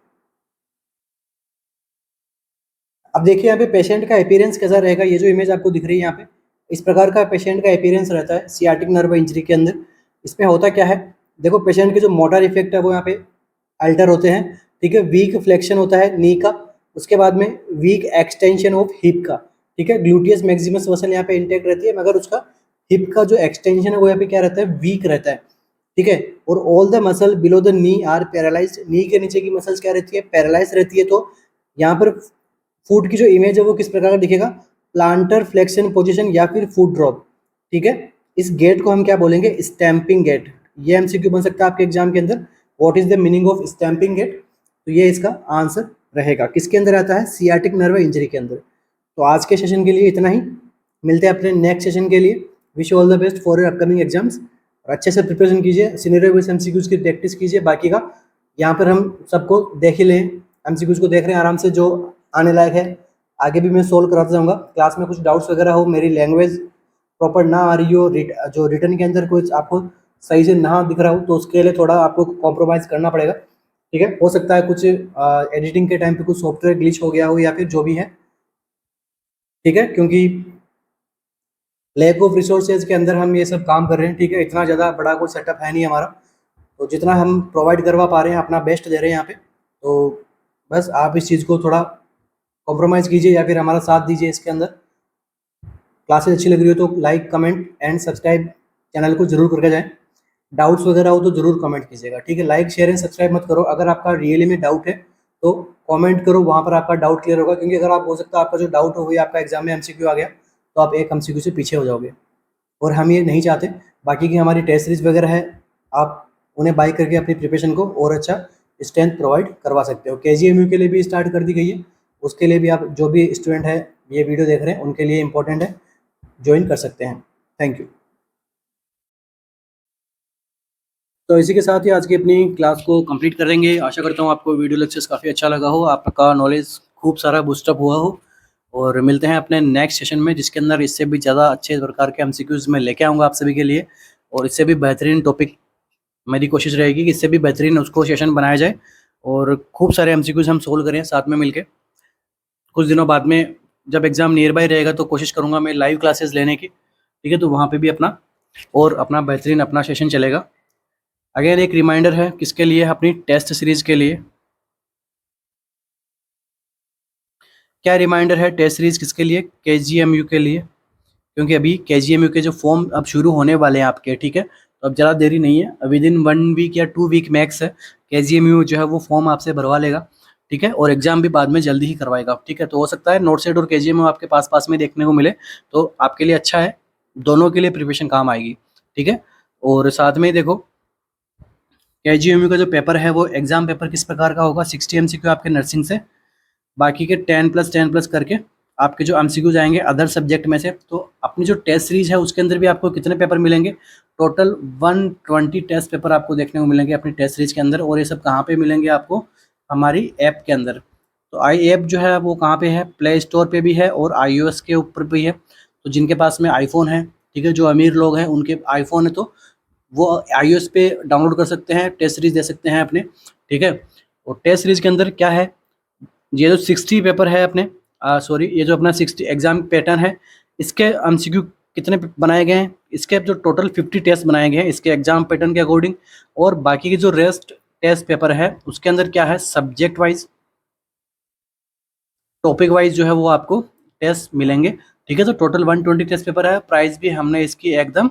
अब देखिए यहाँ पे पेशेंट का अपीयरेंस कैसा रहेगा, ये जो इमेज आपको दिख रही है यहाँ पे, इस प्रकार का पेशेंट का अपीयरेंस रहता है सियाटिक नर्व इंजरी के अंदर। इसमें होता क्या है, देखो पेशेंट के जो मोटर इफेक्ट है वो यहाँ पे अल्टर होते हैं। ठीक है, वीक फ्लेक्शन होता है नी का, उसके बाद में वीक एक्सटेंशन ऑफ हिप का। ठीक है, ग्लूटियस मैक्सिमस मसल यहाँ पे इंटेक्ट रहती है, मगर उसका हिप का जो एक्सटेंशन है वो यहाँ पे क्या रहता है, वीक रहता है, ठीक है। और all the muscle below the knee are paralyse, knee के नीचे की मसल्स क्या रहती है, पैरालाइज रहती है। तो यहाँ पर फुट की जो इमेज है वो किस प्रकार का दिखेगा, प्लांटर फ्लेक्शन पोजीशन या फिर फुट ड्रॉप, ठीक है। इस गेट को हम क्या बोलेंगे, स्टैंपिंग गेट। ये एमसीक्यू बन सकता है आपके एग्जाम के अंदर, what is the meaning of stamping gait, तो ये इसका आंसर रहेगा। किसके अंदर आता है, सियाटिक नर्व इंजरी के अंदर। तो आज के सेशन के लिए इतना ही, मिलते हैं अपने नेक्स्ट सेशन के लिए। Wish you all the best for your upcoming exams, और अच्छे से प्रिपरेशन कीजिए, सिनेरियो बेस्ड एमसीक्यूज की प्रैक्टिस कीजिए। बाकी का यहाँ पर हम सबको देख ही लें, एमसीक्यूज को देख रहे हैं आराम से, जो आने लायक है आगे भी मैं सोल्व कराता जाऊँगा। क्लास में कुछ डाउट्स वगैरह हो, मेरी लैंग्वेज प्रॉपर ना आ रही हो, जो रिटर्न के अंदर कुछ आपको सही से ना दिख रहा हो, तो उसके लिए थोड़ा आपको कॉम्प्रोमाइज़ करना पड़ेगा, ठीक है। हो सकता है कुछ एडिटिंग के टाइम पे कुछ सॉफ्टवेयर ग्लिच हो गया हो या फिर जो भी है, ठीक है, क्योंकि लैक ऑफ रिसोर्सेज के अंदर हम ये सब काम कर रहे हैं, ठीक है। इतना ज़्यादा बड़ा कोई सेटअप है नहीं हमारा, तो जितना हम प्रोवाइड करवा पा रहे हैं अपना बेस्ट दे रहे हैं यहाँ पे। तो बस आप इस चीज़ को थोड़ा कॉम्प्रोमाइज़ कीजिए या फिर हमारा साथ दीजिए इसके अंदर। क्लासेस अच्छी लग रही हो तो like, comment and subscribe channel को जरूर करके जाएं। डाउट्स वगैरह हो तो जरूर कमेंट कीजिएगा, ठीक है। लाइक, शेयर एंड सब्सक्राइब मत करो। अगर आपका रियली में डाउट है तो कमेंट करो, वहाँ पर आपका डाउट क्लियर होगा। क्योंकि अगर आप, हो सकता है आपका जो डाउट हो, आपका एग्जाम में एमसीक्यू आ गया तो आप एक एमसीक्यू से पीछे हो जाओगे, और हम ये नहीं चाहते। बाकी की हमारी टेस्ट सीरीज वगैरह है, आप उन्हें बाय करके अपनी प्रिपरेशन को और अच्छा स्ट्रेंथ प्रोवाइड करवा सकते हो। केजीएमयू के लिए भी स्टार्ट कर दी गई है, उसके लिए भी आप, जो भी स्टूडेंट है ये वीडियो देख रहे हैं, उनके लिए इंपॉर्टेंट है, ज्वाइन कर सकते हैं। Thank you. तो इसी के साथ ही आज की अपनी क्लास को कंप्लीट करेंगे। आशा करता हूँ आपको वीडियो लेक्चर्स काफ़ी अच्छा लगा हो, आपका नॉलेज खूब सारा बूस्टअप हुआ हो। और मिलते हैं अपने नेक्स्ट सेशन में, जिसके अंदर इससे भी ज़्यादा अच्छे प्रकार के एमसीक्यूज़ मैं लेके आऊँगा आप सभी के लिए, और इससे भी बेहतरीन टॉपिक मेरी कोशिश रहेगी कि इससे भी बेहतरीन उसको सेशन बनाया जाए, और खूब सारे एमसीक्यूज़ हम सोल्व करें साथ में मिलके। कुछ दिनों बाद में जब एग्ज़ाम नियर बाय रहेगा तो कोशिश करूँगा मैं लाइव क्लासेस लेने की, ठीक है। तो वहाँ पे भी अपना बेहतरीन अपना सेशन चलेगा। अगेन एक रिमाइंडर है, किसके लिए, अपनी टेस्ट सीरीज़ के लिए। क्या रिमाइंडर है, टेस्ट सीरीज़ किसके लिए, केजीएमयू के लिए। क्योंकि अभी केजीएमयू के जो फॉर्म अब शुरू होने वाले हैं आपके, ठीक है। तो अब ज़्यादा देरी नहीं है, विद इन 1 वीक या 2 वीक मैक्स है, केजीएमयू जो है वो फॉर्म आपसे भरवा लेगा, ठीक है। और एग्जाम भी बाद में जल्दी ही करवाएगा, ठीक है। तो हो सकता है नोट सेट और केजीएमयू आपके पास पास में देखने को मिले, तो आपके लिए अच्छा है, दोनों के लिए प्रिपरेशन काम आएगी, ठीक है। और साथ में ही देखो, केजीएमयू का जो पेपर है वो एग्जाम पेपर किस प्रकार का होगा, 60 एमसीक्यू आपके नर्सिंग से, बाकी के 10+10+ करके आपके जो एमसीक्यूज आएंगे अदर सब्जेक्ट में से। तो अपनी जो टेस्ट सीरीज है उसके अंदर भी आपको कितने पेपर मिलेंगे, टोटल 120 टेस्ट पेपर आपको देखने को मिलेंगे अपनी टेस्ट सीरीज के अंदर। और ये सब कहाँ पे मिलेंगे आपको, हमारी ऐप के अंदर। तो आई ऐप जो है वो कहाँ पे है, प्ले स्टोर पे भी है और iOS के ऊपर भी है। तो जिनके पास में आईफोन है, ठीक है, जो अमीर लोग हैं उनके आईफोन है, तो वो iOS पे डाउनलोड कर सकते हैं, टेस्ट सीरीज दे सकते हैं अपने, ठीक है। और टेस्ट सीरीज के अंदर क्या है, ये जो 60 पेपर है अपने, सॉरी, ये जो अपना 60 एग्जाम पैटर्न है, इसके एमसीक्यू कितने बनाए गए हैं, इसके जो टोटल 50 टेस्ट बनाए गए हैं इसके एग्जाम पैटर्न के अकॉर्डिंग। और बाकी के जो रेस्ट टेस्ट पेपर है उसके अंदर क्या है, सब्जेक्ट वाइज, टॉपिक वाइज जो है वो आपको टेस्ट मिलेंगे, ठीक है। तो टोटल 120 टेस्ट पेपर है। प्राइस भी हमने इसकी एकदम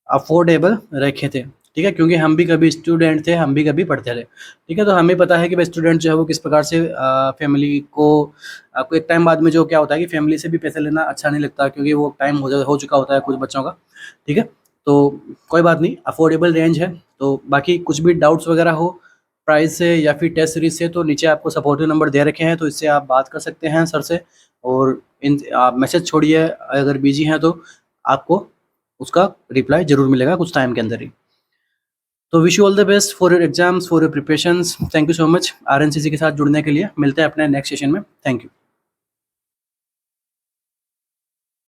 अफोर्डेबल रखे थे, ठीक है, क्योंकि हम भी कभी स्टूडेंट थे, हम भी कभी पढ़ते थे, ठीक है। तो हमें पता है कि भाई स्टूडेंट जो है वो किस प्रकार से फैमिली को आपको एक टाइम बाद में जो क्या होता है कि फैमिली से भी पैसे लेना अच्छा नहीं लगता, क्योंकि वो टाइम हो चुका होता है कुछ बच्चों का, ठीक है। तो कोई बात नहीं, अफोर्डेबल रेंज है। तो बाकी कुछ भी डाउट्स वगैरह हो प्राइस से या फिर टेस्ट सीरीज से, तो नीचे आपको सपोर्टिव नंबर दे रखे हैं, तो इससे आप बात कर सकते हैं सर से, और इन आप मैसेज छोड़िए, अगर बिजी हैं तो आपको उसका रिप्लाई जरूर मिलेगा कुछ टाइम के अंदर ही। तो wish you all the best for your exams, for your preparations. Thank you so much RNCC के साथ जुड़ने के लिए। मिलते हैं अपने नेक्स्ट सेशन में। Thank you.